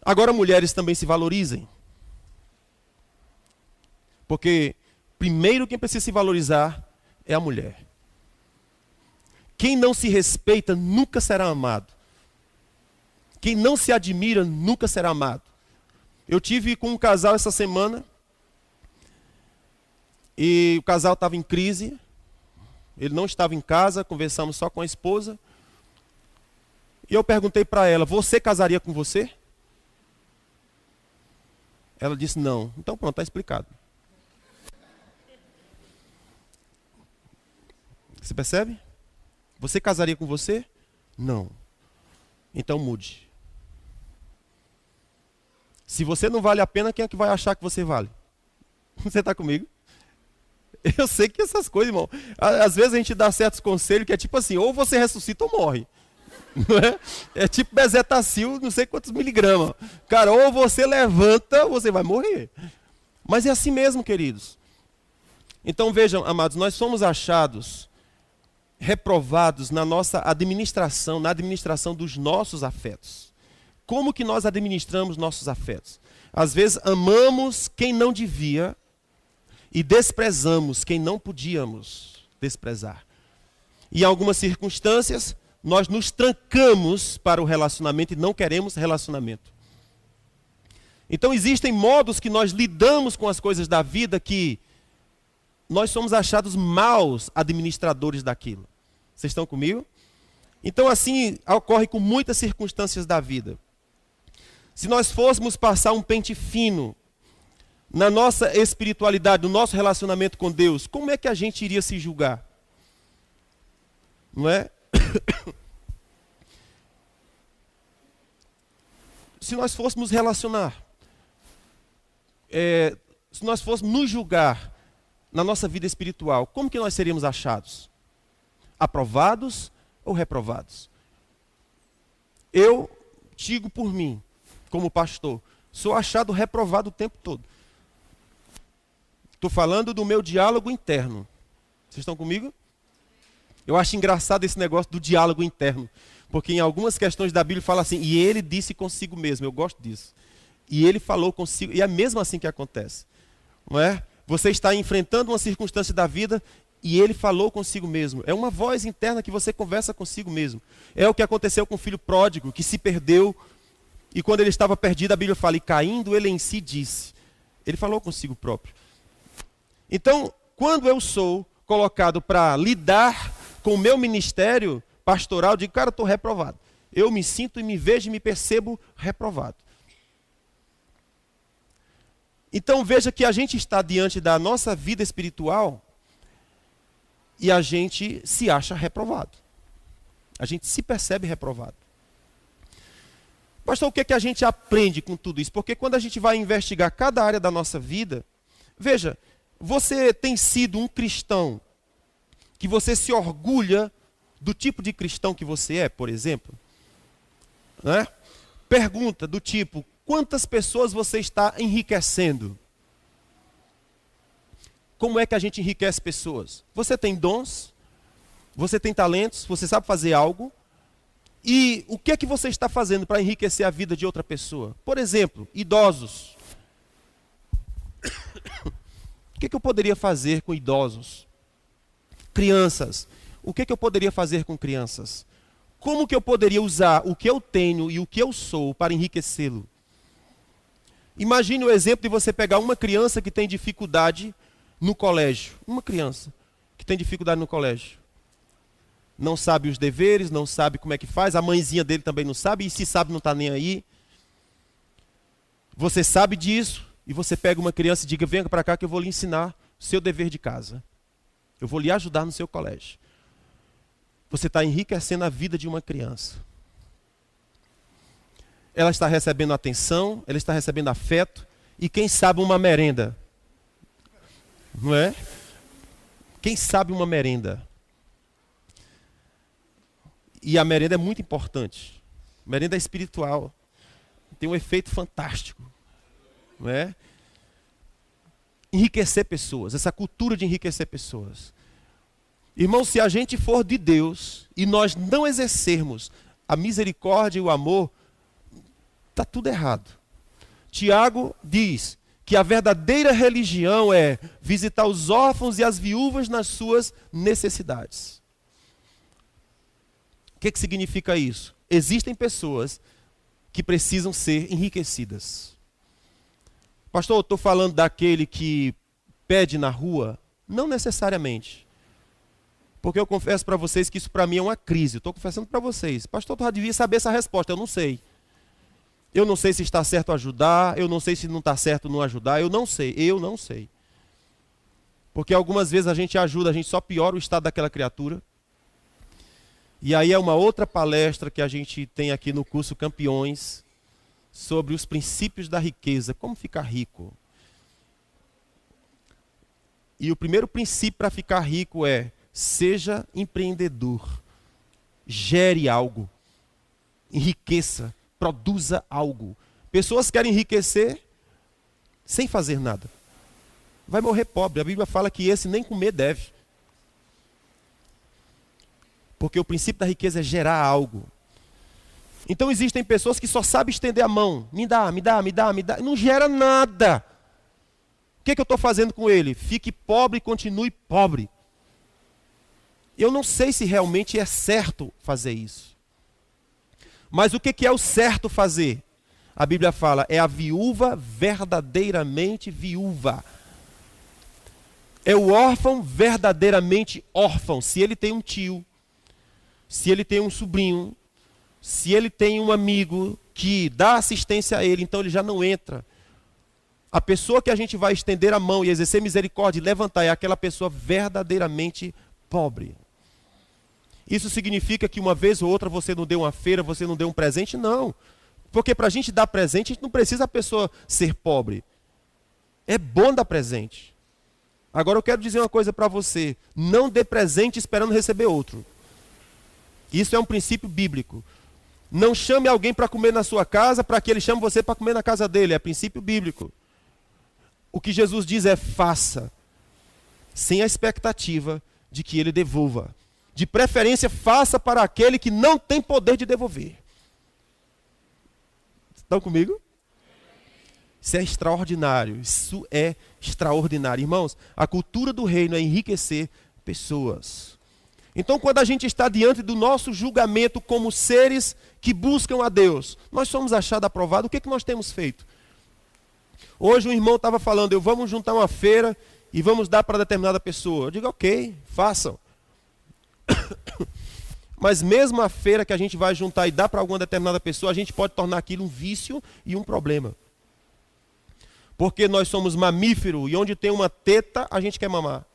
agora mulheres também se valorizem. Porque primeiro quem precisa se valorizar é a mulher. Quem não se respeita nunca será amado. Quem não se admira nunca será amado. Eu tive com um casal essa semana, e o casal estava em crise, ele não estava em casa, conversamos só com a esposa, e eu perguntei para ela: você casaria com você? Ela disse não. Então pronto, está explicado. Você percebe? Você casaria com você? Não. Então mude. Se você não vale a pena, quem é que vai achar que você vale? Você está comigo? Eu sei que essas coisas, irmão, às vezes a gente dá certos conselhos que é tipo assim: ou você ressuscita ou morre. Não é? É tipo bezetacil, não sei quantos miligramas. Cara, ou você levanta ou você vai morrer. Mas é assim mesmo, queridos. Então vejam, amados, nós somos achados reprovados na nossa administração, na administração dos nossos afetos. Como que nós administramos nossos afetos? Às vezes amamos quem não devia e desprezamos quem não podíamos desprezar. Em algumas circunstâncias, nós nos trancamos para o relacionamento e não queremos relacionamento. Então existem modos que nós lidamos com as coisas da vida que nós somos achados maus administradores daquilo. Vocês estão comigo? Então assim ocorre com muitas circunstâncias da vida. Se nós fôssemos passar um pente fino na nossa espiritualidade, no nosso relacionamento com Deus, como é que a gente iria se julgar? Não é? Se nós fôssemos relacionar, se nós fôssemos nos julgar na nossa vida espiritual, como que nós seríamos achados? Aprovados ou reprovados? Eu digo por mim, como pastor, sou achado reprovado o tempo todo. Estou falando do meu diálogo interno. Vocês estão comigo? Eu acho engraçado esse negócio do diálogo interno. Porque em algumas questões da Bíblia fala assim: e ele disse consigo mesmo. Eu gosto disso. E ele falou consigo. E é mesmo assim que acontece. Não é? Você está enfrentando uma circunstância da vida e ele falou consigo mesmo. É uma voz interna que você conversa consigo mesmo. É o que aconteceu com o filho pródigo, que se perdeu. E quando ele estava perdido, a Bíblia fala: e caindo ele em si disse. Ele falou consigo próprio. Então, quando eu sou colocado para lidar com o meu ministério pastoral, eu digo: cara, eu estou reprovado. Eu me sinto e me vejo e me percebo reprovado. Então veja que a gente está diante da nossa vida espiritual e a gente se acha reprovado. A gente se percebe reprovado. Pastor, o que é que a gente aprende com tudo isso? Porque quando a gente vai investigar cada área da nossa vida, veja, você tem sido um cristão que você se orgulha do tipo de cristão que você é, por exemplo? Né? Pergunta do tipo: Quantas pessoas você está enriquecendo? Como é que a gente enriquece pessoas? Você tem dons, você tem talentos, você sabe fazer algo. E o que é que você está fazendo para enriquecer a vida de outra pessoa? Por exemplo, idosos. O que é que eu poderia fazer com idosos? Crianças. O que é que eu poderia fazer com crianças? Como que eu poderia usar o que eu tenho e o que eu sou para enriquecê-lo? Imagine o exemplo de você pegar uma criança que tem dificuldade no colégio. Uma criança que tem dificuldade no colégio. Não sabe os deveres, não sabe como é que faz, a mãezinha dele também não sabe, e se sabe não está nem aí. Você sabe disso, e você pega uma criança e diga, venha para cá que eu vou lhe ensinar o seu dever de casa. Eu vou lhe ajudar no seu colégio. Você está enriquecendo a vida de uma criança. Ela está recebendo atenção, ela está recebendo afeto, e quem sabe uma merenda. Não é? Quem sabe uma merenda. E a merenda é muito importante. Merenda é espiritual. Tem um efeito fantástico. Não é? Enriquecer pessoas. Essa cultura de enriquecer pessoas. Irmão, se a gente for de Deus e nós não exercermos a misericórdia e o amor, está tudo errado. Tiago diz que a verdadeira religião é visitar os órfãos e as viúvas nas suas necessidades. O que significa isso? Existem pessoas que precisam ser enriquecidas. Pastor, eu estou falando daquele que pede na rua? Não necessariamente. Porque eu confesso para vocês que isso para mim é uma crise. Eu estou confessando para vocês. Pastor, eu devia saber essa resposta. Eu não sei. Eu não sei se está certo ajudar. Eu não sei se não está certo não ajudar. Eu não sei. Eu não sei. Porque algumas vezes a gente ajuda, a gente só piora o estado daquela criatura. E aí é uma outra palestra que a gente tem aqui no curso Campeões sobre os princípios da riqueza. Como ficar rico. E o primeiro princípio para ficar rico é: seja empreendedor, gere algo, enriqueça, produza algo. Pessoas querem enriquecer sem fazer nada. Vai morrer pobre. A Bíblia fala que esse nem comer deve. Porque o princípio da riqueza é gerar algo. Então existem pessoas que só sabem estender a mão. Me dá, me dá, me dá, me dá. Não gera nada. O que eu estou fazendo com ele? Fique pobre e continue pobre. Eu não sei se realmente é certo fazer isso. Mas o que é o certo fazer? A Bíblia fala, é a viúva verdadeiramente viúva. É o órfão verdadeiramente órfão. Se ele tem um tio, se ele tem um sobrinho, se ele tem um amigo que dá assistência a ele, então ele já não entra. A pessoa que a gente vai estender a mão e exercer misericórdia e levantar é aquela pessoa verdadeiramente pobre. Isso significa que uma vez ou outra você não deu uma feira, você não deu um presente? Não. Porque para a gente dar presente, a gente não precisa a pessoa ser pobre. É bom dar presente. Agora eu quero dizer uma coisa para você. Não dê presente esperando receber outro. Isso é um princípio bíblico. Não chame alguém para comer na sua casa para que ele chame você para comer na casa dele. É princípio bíblico. O que Jesus diz é: faça, sem a expectativa de que ele devolva. De preferência, faça para aquele que não tem poder de devolver. Estão comigo? Isso é extraordinário. Isso é extraordinário. Irmãos, a cultura do reino é enriquecer pessoas. Então, quando a gente está diante do nosso julgamento como seres que buscam a Deus, nós somos achados aprovados, o que nós temos feito? Hoje um irmão estava falando, vamos juntar uma feira e vamos dar para determinada pessoa. Eu digo, ok, façam. Mas mesmo a feira que a gente vai juntar e dar para alguma determinada pessoa, a gente pode tornar aquilo um vício e um problema. Porque nós somos mamíferos e onde tem uma teta, a gente quer mamar.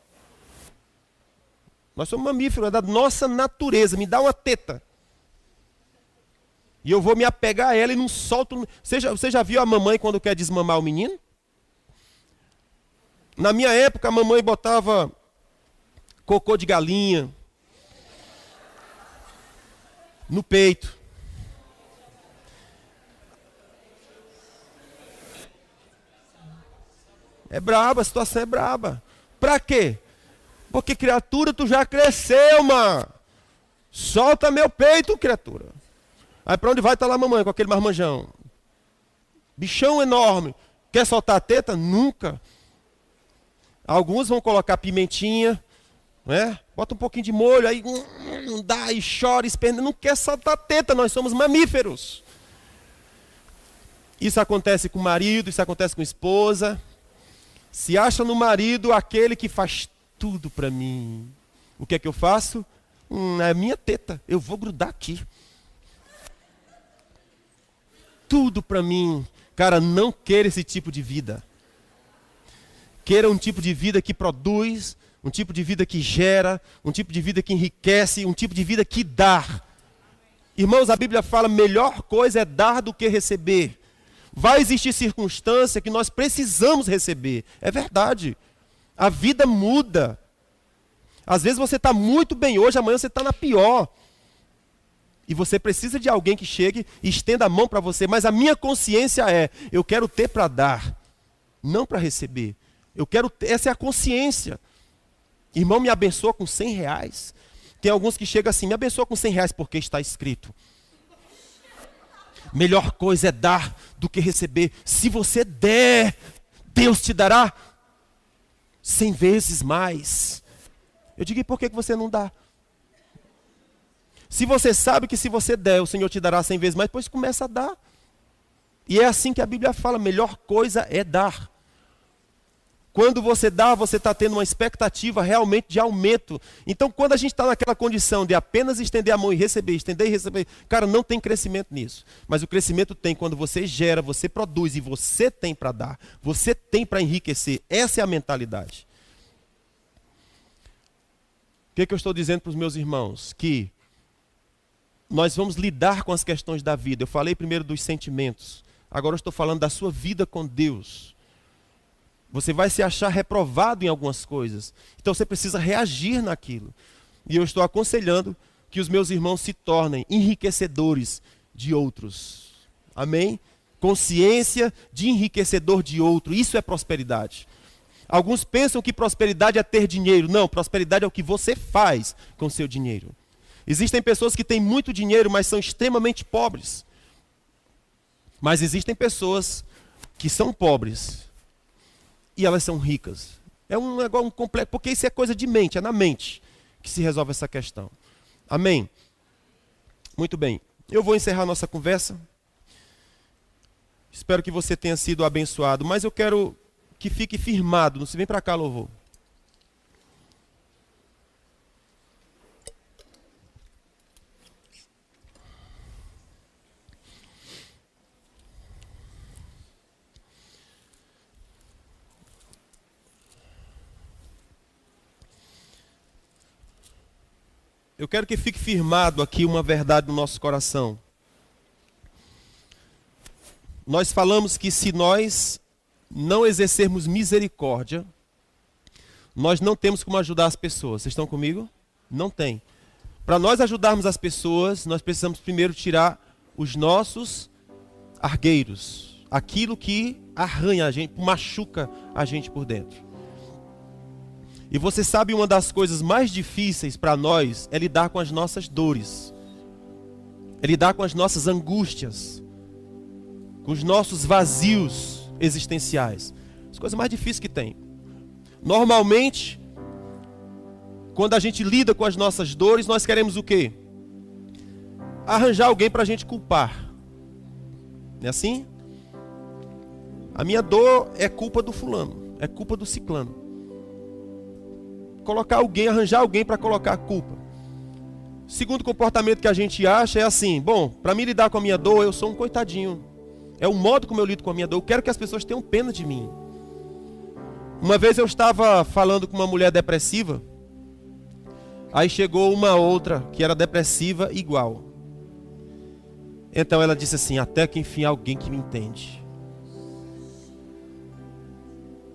Nós somos mamíferos, é da nossa natureza. Me dá uma teta. E eu vou me apegar a ela e não solto. Você já viu a mamãe quando quer desmamar o menino? Na minha época, a mamãe botava cocô de galinha no peito. É braba, a situação é braba. Pra quê? Porque, criatura, tu já cresceu, mano. Solta meu peito, criatura. Aí pra onde vai? Tá lá a mamãe com aquele marmanjão. Bichão enorme. Quer soltar a teta? Nunca. Alguns vão colocar pimentinha, né? Bota um pouquinho de molho, aí não dá, e chora, esperneia. Não quer soltar a teta, nós somos mamíferos. Isso acontece com o marido, isso acontece com a esposa. Se acha no marido aquele que faz tudo para mim. O que é que eu faço? É minha teta, eu vou grudar aqui. Tudo para mim. Cara, não queira esse tipo de vida. Queira um tipo de vida que produz, um tipo de vida que gera, um tipo de vida que enriquece, um tipo de vida que dá. Irmãos, a Bíblia fala, melhor coisa é dar do que receber. Vai existir circunstância que nós precisamos receber. É verdade. A vida muda. Às vezes você está muito bem hoje, amanhã você está na pior. E você precisa de alguém que chegue e estenda a mão para você. Mas a minha consciência é, eu quero ter para dar, não para receber. Eu quero ter, essa é a consciência. Irmão, me abençoa com R$100. Tem alguns que chegam assim, me abençoa com R$100 porque está escrito. Melhor coisa é dar do que receber. Se você der, Deus te dará 100 vezes mais. Eu digo, e por que você não dá? Se você sabe que se você der, o Senhor te dará 100 vezes mais, pois começa a dar. E é assim que a Bíblia fala, melhor coisa é dar. Quando você dá, você está tendo uma expectativa realmente de aumento. Então, quando a gente está naquela condição de apenas estender a mão e receber, estender e receber, cara, não tem crescimento nisso. Mas o crescimento tem quando você gera, você produz e você tem para dar. Você tem para enriquecer. Essa é a mentalidade. O que eu estou dizendo para os meus irmãos? Que nós vamos lidar com as questões da vida. Eu falei primeiro dos sentimentos. Agora eu estou falando da sua vida com Deus. Você vai se achar reprovado em algumas coisas. Então você precisa reagir naquilo. E eu estou aconselhando que os meus irmãos se tornem enriquecedores de outros. Amém? Consciência de enriquecedor de outro. Isso é prosperidade. Alguns pensam que prosperidade é ter dinheiro. Não, prosperidade é o que você faz com o seu dinheiro. Existem pessoas que têm muito dinheiro, mas são extremamente pobres. Mas existem pessoas que são pobres e elas são ricas. É um negócio complexo, porque isso é coisa de mente, é na mente que se resolve essa questão. Amém? Muito bem. Eu vou encerrar nossa conversa. Espero que você tenha sido abençoado, mas eu quero que fique firmado. Não se vem para cá, louvor. Eu quero que fique firmado aqui uma verdade no nosso coração. Nós falamos que se nós não exercermos misericórdia, nós não temos como ajudar as pessoas. Vocês estão comigo? Não tem. Para nós ajudarmos as pessoas, nós precisamos primeiro tirar os nossos argueiros. Aquilo que arranha a gente, machuca a gente por dentro. E você sabe, uma das coisas mais difíceis para nós é lidar com as nossas dores. É lidar com as nossas angústias. Com os nossos vazios existenciais. As coisas mais difíceis que tem. Normalmente, quando a gente lida com as nossas dores, nós queremos o quê? Arranjar alguém para a gente culpar. Não é assim? A minha dor é culpa do fulano. É culpa do ciclano. Colocar alguém, arranjar alguém para colocar a culpa. Segundo comportamento que a gente acha é assim, bom, para mim lidar com a minha dor, eu sou um coitadinho. É o modo como eu lido com a minha dor. Eu quero que as pessoas tenham pena de mim. Uma vez eu estava falando com uma mulher depressiva, aí chegou uma outra que era depressiva igual. Então ela disse assim, até que enfim alguém que me entende.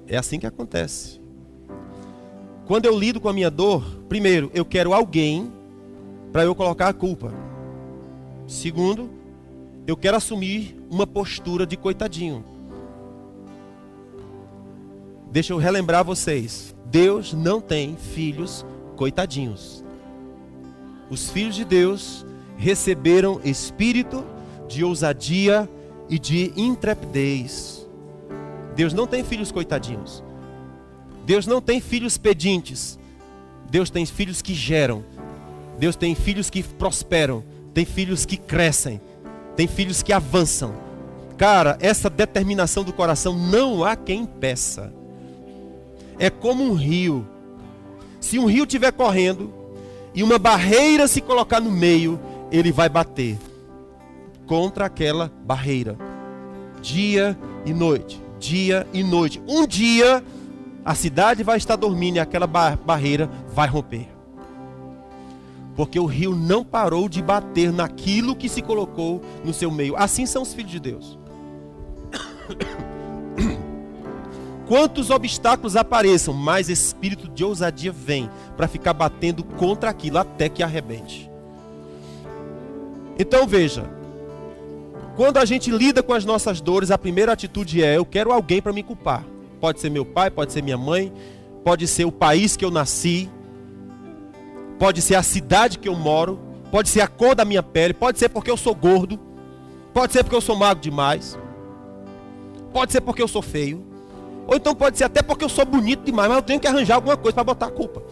É assim que acontece. Quando eu lido com a minha dor, primeiro, eu quero alguém para eu colocar a culpa. Segundo, eu quero assumir uma postura de coitadinho. Deixa eu relembrar vocês. Deus não tem filhos coitadinhos. Os filhos de Deus receberam espírito de ousadia e de intrepidez. Deus não tem filhos coitadinhos. Deus não tem filhos pedintes. Deus tem filhos que geram. Deus tem filhos que prosperam. Tem filhos que crescem. Tem filhos que avançam. Cara, essa determinação do coração não há quem impeça. É como um rio. Se um rio estiver correndo e uma barreira se colocar no meio, ele vai bater contra aquela barreira. Dia e noite. Dia e noite. Um dia a cidade vai estar dormindo e aquela barreira vai romper. Porque o rio não parou de bater naquilo que se colocou no seu meio. Assim são os filhos de Deus. Quantos obstáculos apareçam, mais espírito de ousadia vem para ficar batendo contra aquilo até que arrebente. Então veja, quando a gente lida com as nossas dores, a primeira atitude é: eu quero alguém para me culpar. Pode ser meu pai, pode ser minha mãe, pode ser o país que eu nasci, pode ser a cidade que eu moro, pode ser a cor da minha pele, pode ser porque eu sou gordo, pode ser porque eu sou magro demais, pode ser porque eu sou feio, ou então pode ser até porque eu sou bonito demais, mas eu tenho que arranjar alguma coisa para botar a culpa.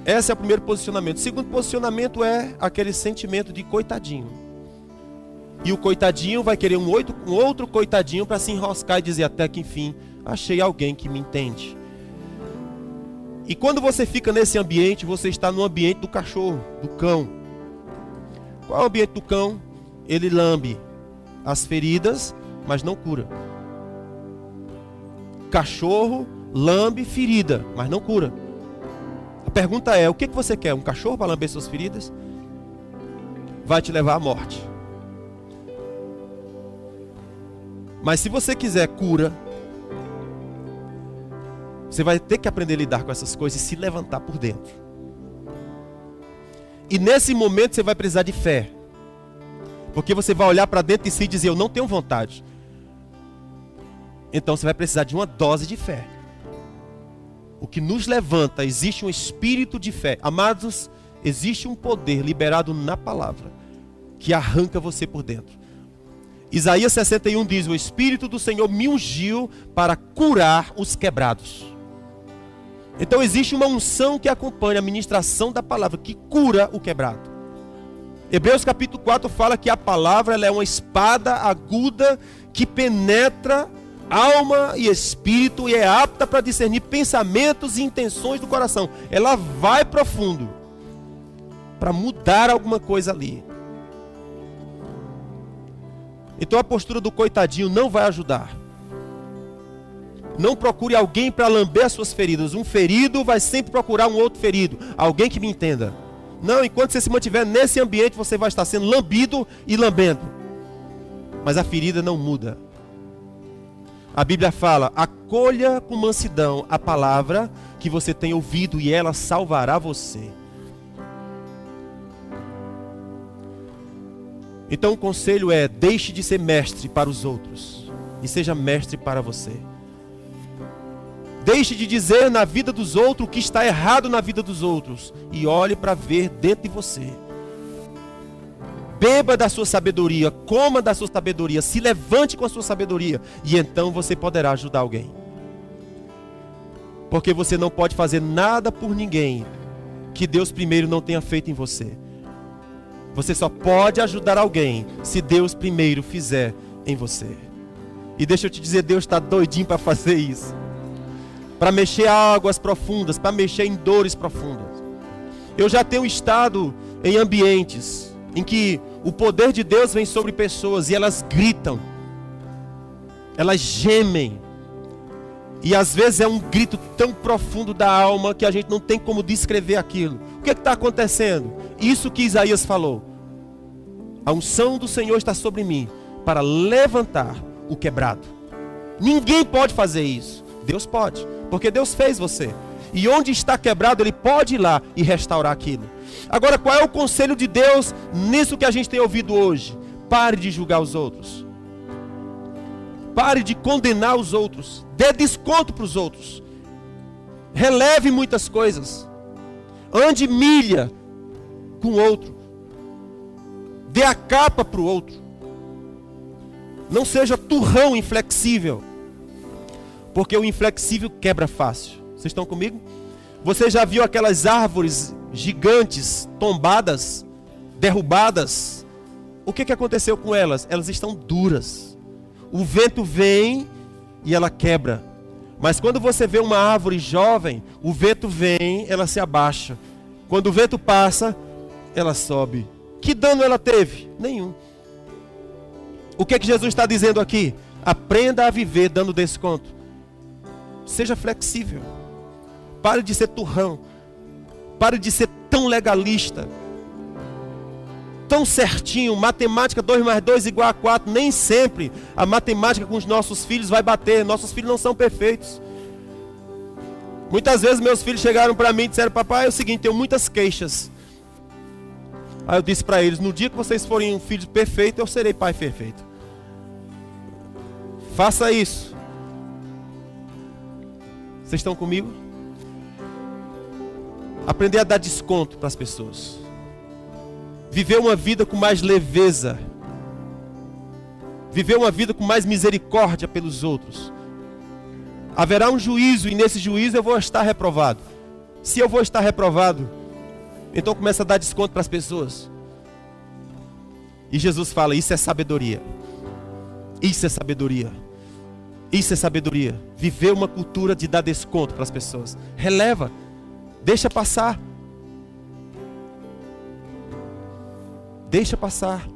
Esse é o primeiro posicionamento. O segundo posicionamento é aquele sentimento de coitadinho. E o coitadinho vai querer um outro coitadinho para se enroscar e dizer até que enfim, achei alguém que me entende. E quando você fica nesse ambiente, você está no ambiente do cachorro, do cão. Qual é o ambiente do cão? Ele lambe as feridas, mas não cura. Cachorro lambe ferida, mas não cura. A pergunta é: o que você quer? Um cachorro para lamber suas feridas? Vai te levar à morte. Mas se você quiser cura, você vai ter que aprender a lidar com essas coisas e se levantar por dentro. E nesse momento você vai precisar de fé. Porque você vai olhar para dentro de si e dizer: eu não tenho vontade. Então você vai precisar de uma dose de fé. O que nos levanta, existe um espírito de fé. Amados, existe um poder liberado na palavra que arranca você por dentro. Isaías 61 diz: o Espírito do Senhor me ungiu para curar os quebrados. Então existe uma unção que acompanha a ministração da palavra, que cura o quebrado. Hebreus capítulo 4 fala que a palavra ela é uma espada aguda que penetra alma e espírito e é apta para discernir pensamentos e intenções do coração. Ela vai profundo para mudar alguma coisa ali. Então a postura do coitadinho não vai ajudar. Não procure alguém para lamber as suas feridas. Um ferido vai sempre procurar um outro ferido. Alguém que me entenda. Não, enquanto você se mantiver nesse ambiente, você vai estar sendo lambido e lambendo. Mas a ferida não muda. A Bíblia fala: acolha com mansidão a palavra que você tem ouvido e ela salvará você. Então o conselho é: deixe de ser mestre para os outros e seja mestre para você. Deixe de dizer na vida dos outros o que está errado na vida dos outros e olhe para ver dentro de você. Beba da sua sabedoria, coma da sua sabedoria, se levante com a sua sabedoria e então você poderá ajudar alguém. Porque você não pode fazer nada por ninguém que Deus primeiro não tenha feito em você. Você só pode ajudar alguém se Deus primeiro fizer em você. E deixa eu te dizer, Deus está doidinho para fazer isso. Para mexer águas profundas, para mexer em dores profundas. Eu já tenho estado em ambientes em que o poder de Deus vem sobre pessoas e elas gritam, elas gemem, e às vezes é um grito tão profundo da alma que a gente não tem como descrever aquilo. O que está acontecendo? Isso que Isaías falou: a unção do Senhor está sobre mim para levantar o quebrado. Ninguém pode fazer isso. Deus pode, porque Deus fez você. E onde está quebrado, Ele pode ir lá e restaurar aquilo. Agora, qual é o conselho de Deus nisso que a gente tem ouvido hoje? Pare de julgar os outros. Pare de condenar os outros. Dê desconto para os outros. Releve muitas coisas. Ande milha com o outro. Dê a capa para o outro. Não seja turrão inflexível. Porque o inflexível quebra fácil. Vocês estão comigo? Você já viu aquelas árvores gigantes, tombadas, derrubadas? O que aconteceu com elas? Elas estão duras. O vento vem e ela quebra. Mas quando você vê uma árvore jovem, o vento vem, ela se abaixa. Quando o vento passa, ela sobe. Que dano ela teve? Nenhum. O que Jesus está dizendo aqui? Aprenda a viver dando desconto. Seja flexível. Pare de ser turrão. Pare de ser tão legalista. Tão certinho. Matemática 2 mais 2 igual a 4. Nem sempre a matemática com os nossos filhos vai bater. Nossos filhos não são perfeitos. Muitas vezes meus filhos chegaram para mim e disseram: papai, é o seguinte, tenho muitas queixas. Aí eu disse para eles: no dia que vocês forem um filho perfeito, eu serei pai perfeito. Faça isso. Vocês estão comigo? Aprender a dar desconto para as pessoas. Viver uma vida com mais leveza. Viver uma vida com mais misericórdia pelos outros. Haverá um juízo e nesse juízo eu vou estar reprovado. Se eu vou estar reprovado, então começa a dar desconto para as pessoas. E Jesus fala: isso é sabedoria. Isso é sabedoria. Isso é sabedoria. Viver uma cultura de dar desconto para as pessoas. Releva. Deixa passar. Deixa passar.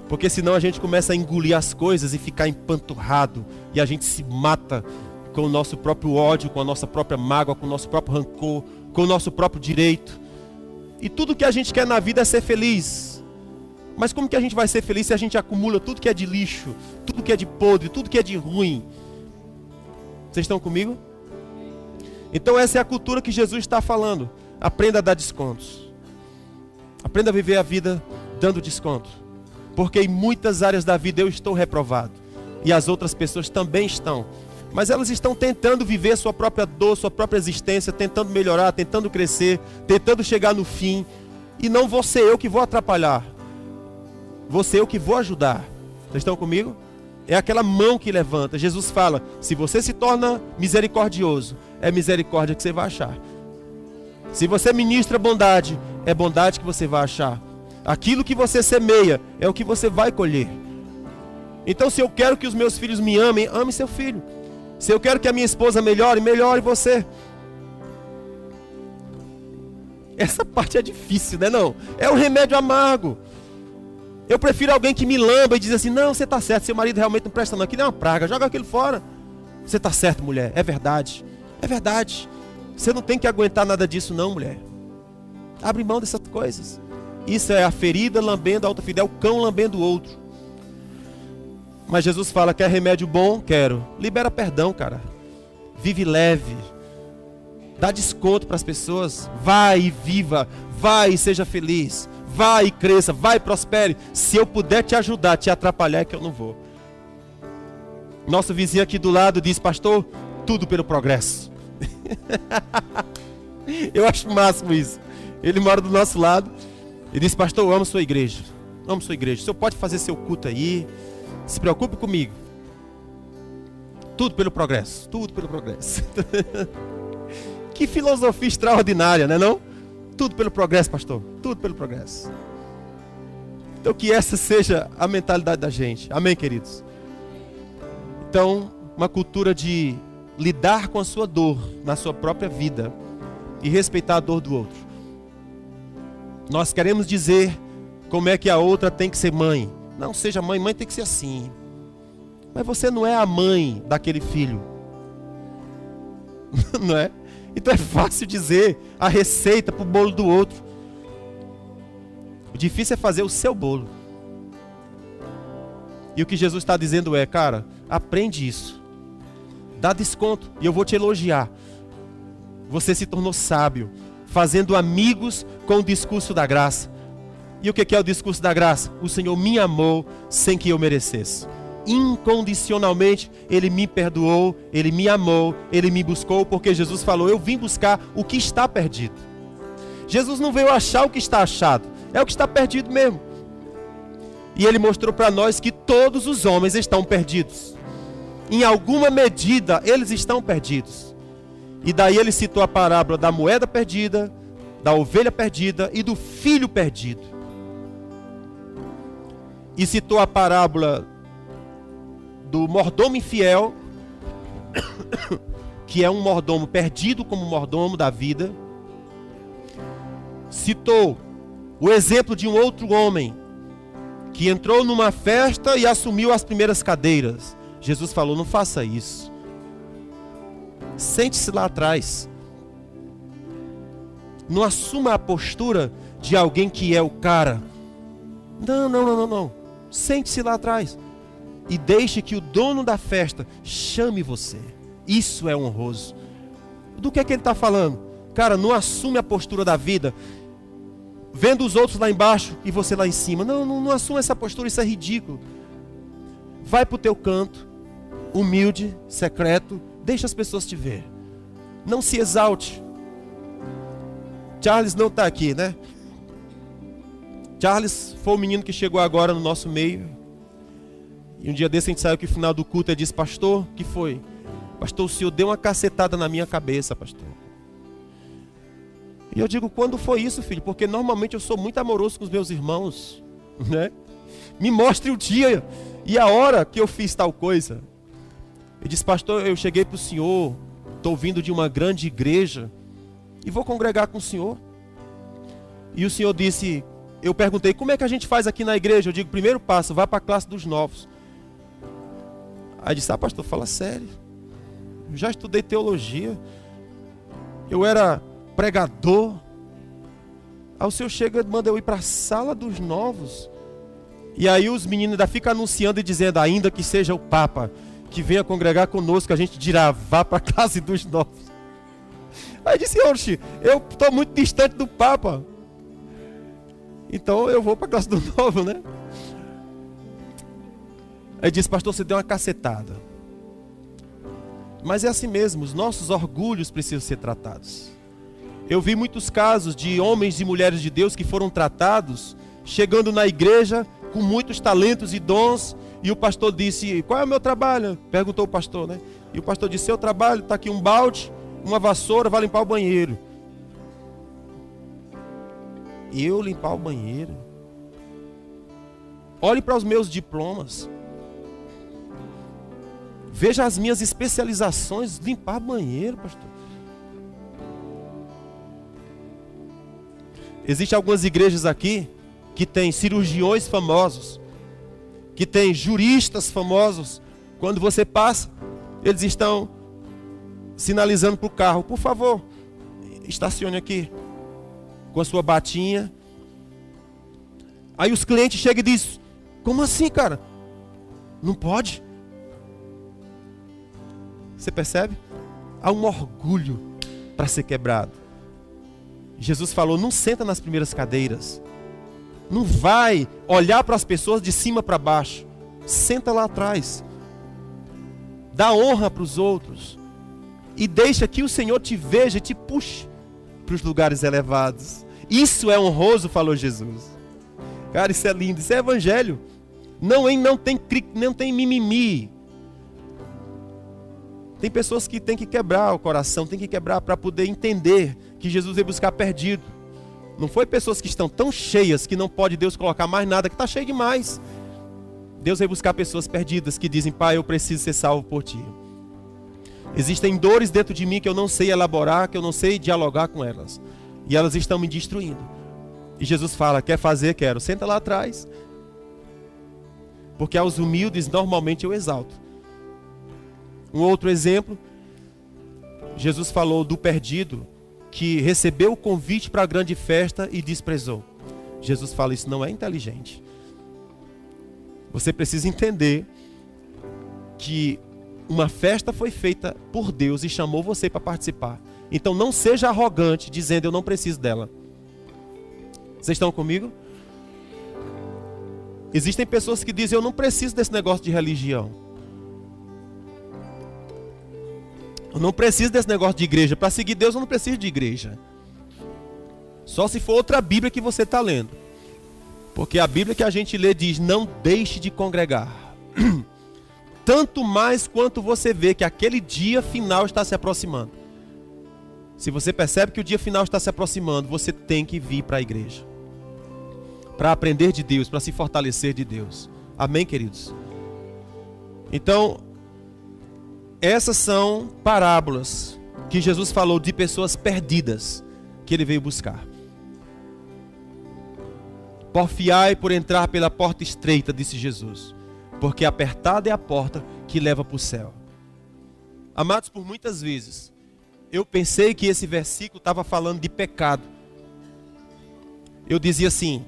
Porque senão a gente começa a engolir as coisas e ficar empanturrado. E a gente se mata com o nosso próprio ódio, com a nossa própria mágoa, com o nosso próprio rancor, com o nosso próprio direito. E tudo que a gente quer na vida é ser feliz. Mas como que a gente vai ser feliz se a gente acumula tudo que é de lixo, tudo que é de podre, tudo que é de ruim? Vocês estão comigo? Então essa é a cultura que Jesus está falando. Aprenda a dar descontos. Aprenda a viver a vida dando desconto. Porque em muitas áreas da vida eu estou reprovado. E as outras pessoas também estão. Mas elas estão tentando viver sua própria dor, sua própria existência, tentando melhorar, tentando crescer, tentando chegar no fim. E não vou ser eu que vou atrapalhar. Vou ser eu que vou ajudar. Vocês estão comigo? É aquela mão que levanta. Jesus fala: se você se torna misericordioso, é misericórdia que você vai achar. Se você ministra bondade, é bondade que você vai achar. Aquilo que você semeia é o que você vai colher. Então, se eu quero que os meus filhos me amem, ame seu filho. Se eu quero que a minha esposa melhore, melhore você. Essa parte é difícil, né? Não? É um remédio amargo. Eu prefiro alguém que me lamba e diz assim: não, você está certo, seu marido realmente não presta não, aquilo é uma praga, joga aquilo fora. Você está certo, mulher, é verdade. É verdade. Você não tem que aguentar nada disso não, mulher. Abre mão dessas coisas. Isso é a ferida lambendo a outra ferida, é o cão lambendo o outro. Mas Jesus fala: quer remédio bom? Quero. Libera perdão, cara. Vive leve. Dá desconto para as pessoas. Vai e viva. Vai e seja feliz. Vai e cresça. Vai e prospere. Se eu puder te ajudar, te atrapalhar, é que eu não vou. Nosso vizinho aqui do lado diz: pastor, tudo pelo progresso. Eu acho o máximo isso. Ele mora do nosso lado. Ele disse: pastor, eu amo sua igreja. Amo sua igreja. O senhor pode fazer seu culto aí. Se preocupe comigo. Tudo pelo progresso. Tudo pelo progresso. Que filosofia extraordinária, né não? Tudo pelo progresso, pastor. Tudo pelo progresso. Então que essa seja a mentalidade da gente. Amém, queridos? Então, uma cultura de lidar com a sua dor na sua própria vida e respeitar a dor do outro. Nós queremos dizer como é que a outra tem que ser mãe. Não seja mãe, mãe tem que ser assim. Mas você não é a mãe daquele filho. Não é? Então é fácil dizer a receita para o bolo do outro. O difícil é fazer o seu bolo. E o que Jesus está dizendo é: cara, aprende isso. Dá desconto e eu vou te elogiar. Você se tornou sábio, fazendo amigos com o discurso da graça. E o que é o discurso da graça? O Senhor me amou sem que eu merecesse. Incondicionalmente, Ele me perdoou, Ele me amou, Ele me buscou, porque Jesus falou, eu vim buscar o que está perdido. Jesus não veio achar o que está achado, é o que está perdido mesmo. E Ele mostrou para nós que todos os homens estão perdidos. Em alguma medida, eles estão perdidos. E daí Ele citou a parábola da moeda perdida, da ovelha perdida e do filho perdido. E citou a parábola do mordomo infiel, que é um mordomo perdido como mordomo da vida. Citou o exemplo de um outro homem que entrou numa festa e assumiu as primeiras cadeiras. Jesus falou, não faça isso. Sente-se lá atrás. Não assuma a postura de alguém que é o cara. Não. Sente-se lá atrás. E deixe que o dono da festa chame você. Isso é honroso. Do que ele está falando? Cara, não assume a postura da vida, vendo os outros lá embaixo e você lá em cima. Não assuma essa postura, isso é ridículo. Vai para o teu canto, humilde, secreto, deixa as pessoas te ver. Não se exalte. Charles não está aqui, né? Charles foi o menino que chegou agora no nosso meio. E um dia desse a gente saiu que no final do culto ele disse, pastor, o que foi? Pastor, o senhor deu uma cacetada na minha cabeça, pastor. E eu digo, quando foi isso, filho? Porque normalmente eu sou muito amoroso com os meus irmãos, né? Me mostre o dia e a hora que eu fiz tal coisa. Ele disse, pastor, eu cheguei para o senhor, estou vindo de uma grande igreja e vou congregar com o senhor. E o senhor disse, eu perguntei, como é que a gente faz aqui na igreja? Eu digo, primeiro passo, vá para a classe dos novos. Aí disse, pastor, fala sério. Eu já estudei teologia. Eu era pregador. Aí o senhor chega e manda eu ir para a sala dos novos. E aí os meninos ainda ficam anunciando e dizendo, ainda que seja o Papa que venha congregar conosco, a gente dirá, vá para a classe dos novos. Aí disse, oxe, eu estou muito distante do Papa. Então eu vou para a classe do novo, né? Aí disse, pastor, você deu uma cacetada. Mas é assim mesmo, os nossos orgulhos precisam ser tratados. Eu vi muitos casos de homens e mulheres de Deus que foram tratados, chegando na igreja com muitos talentos e dons, e o pastor disse, qual é o meu trabalho? Perguntou o pastor, né? E o pastor disse, seu trabalho, está aqui um balde, uma vassoura, vai limpar o banheiro. Eu limpar o banheiro? Olhe para os meus diplomas. Veja as minhas especializações, limpar banheiro, pastor. Existem algumas igrejas aqui que tem cirurgiões famosos, que tem juristas famosos. Quando você passa, eles estão sinalizando para o carro, por favor, estacione aqui, com a sua batinha. Aí os clientes chegam e dizem, como assim, cara? Não pode? Você percebe? Há um orgulho para ser quebrado. Jesus falou, não senta nas primeiras cadeiras. Não vai olhar para as pessoas de cima para baixo. Senta lá atrás. Dá honra para os outros. E deixa que o Senhor te veja e te puxe para os lugares elevados. Isso é honroso, falou Jesus. Cara, isso é lindo, isso é evangelho. Não tem mimimi. Tem pessoas que têm que quebrar o coração, tem que quebrar para poder entender que Jesus veio buscar perdido. Não foi pessoas que estão tão cheias que não pode Deus colocar mais nada, que está cheio demais. Deus veio buscar pessoas perdidas que dizem, pai, eu preciso ser salvo por ti. Existem dores dentro de mim que eu não sei elaborar, que eu não sei dialogar com elas. E elas estão me destruindo. E Jesus fala, quer fazer? Quero. Senta lá atrás. Porque aos humildes normalmente eu exalto. Um outro exemplo, Jesus falou do perdido que recebeu o convite para a grande festa e desprezou. Jesus fala, isso não é inteligente. Você precisa entender que uma festa foi feita por Deus e chamou você para participar. Então não seja arrogante dizendo eu não preciso dela. Vocês estão comigo? Existem pessoas que dizem, eu não preciso desse negócio de religião. Eu não preciso desse negócio de igreja. Para seguir Deus eu não preciso de igreja. Só se for outra Bíblia que você está lendo. Porque a Bíblia que a gente lê diz, não deixe de congregar. Tanto mais quanto você vê que aquele dia final está se aproximando. Se você percebe que o dia final está se aproximando, você tem que vir para a igreja. Para aprender de Deus, para se fortalecer de Deus. Amém, queridos? Então, essas são parábolas que Jesus falou de pessoas perdidas que ele veio buscar. Porfiai por entrar pela porta estreita, disse Jesus, porque apertada é a porta que leva para o céu. Amados, por muitas vezes, eu pensei que esse versículo estava falando de pecado. Eu dizia assim,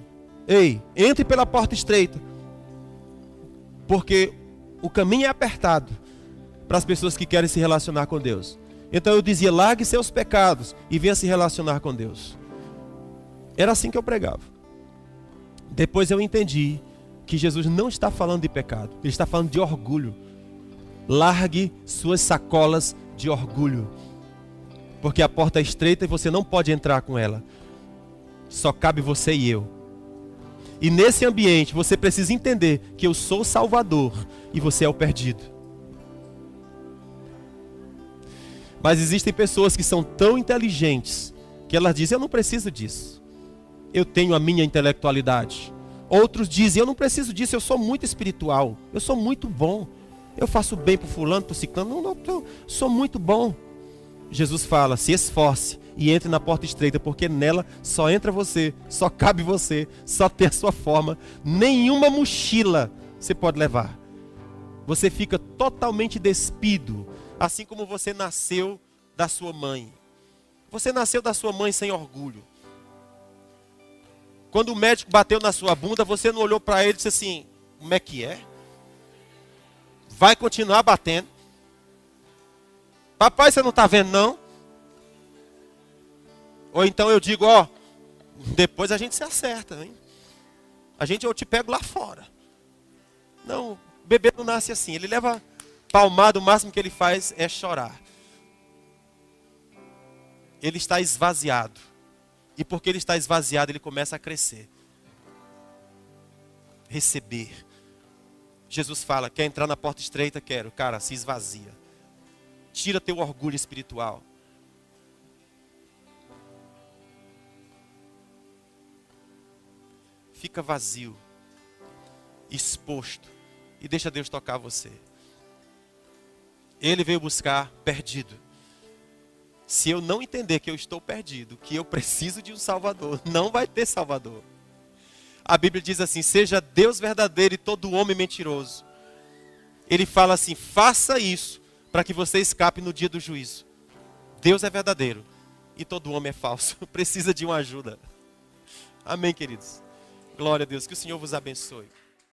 ei, entre pela porta estreita, porque o caminho é apertado para as pessoas que querem se relacionar com Deus. Então eu dizia, largue seus pecados e venha se relacionar com Deus. Era assim que eu pregava. Depois eu entendi que Jesus não está falando de pecado, ele está falando de orgulho. Largue suas sacolas de orgulho, porque a porta é estreita e você não pode entrar com ela. Só cabe você e eu. E nesse ambiente você precisa entender que eu sou o Salvador e você é o perdido. Mas existem pessoas que são tão inteligentes que elas dizem, eu não preciso disso. Eu tenho a minha intelectualidade. Outros dizem, eu não preciso disso, eu sou muito espiritual. Eu sou muito bom. Eu faço bem para o fulano, para o ciclano. Não, eu sou muito bom. Jesus fala, se esforce e entre na porta estreita, porque nela só entra você, só cabe você, só tem a sua forma. Nenhuma mochila você pode levar. Você fica totalmente despido, assim como você nasceu da sua mãe. Você nasceu da sua mãe sem orgulho. Quando o médico bateu na sua bunda, você não olhou para ele e disse assim, como é que é? Vai continuar batendo. Papai, você não está vendo não? Ou então eu digo, ó, depois a gente se acerta, hein? Eu te pego lá fora. Não, o bebê não nasce assim, ele leva palmada, o máximo que ele faz é chorar. Ele está esvaziado. E porque ele está esvaziado, ele começa a crescer. Receber. Jesus fala, quer entrar na porta estreita? Quero. Cara, se esvazia. Tira teu orgulho espiritual. Fica vazio. Exposto. E deixa Deus tocar você. Ele veio buscar perdido. Se eu não entender que eu estou perdido, que eu preciso de um Salvador, não vai ter Salvador. A Bíblia diz assim, seja Deus verdadeiro e todo homem mentiroso. Ele fala assim, faça isso para que você escape no dia do juízo. Deus é verdadeiro e todo homem é falso. Precisa de uma ajuda. Amém, queridos? Glória a Deus, que o Senhor vos abençoe.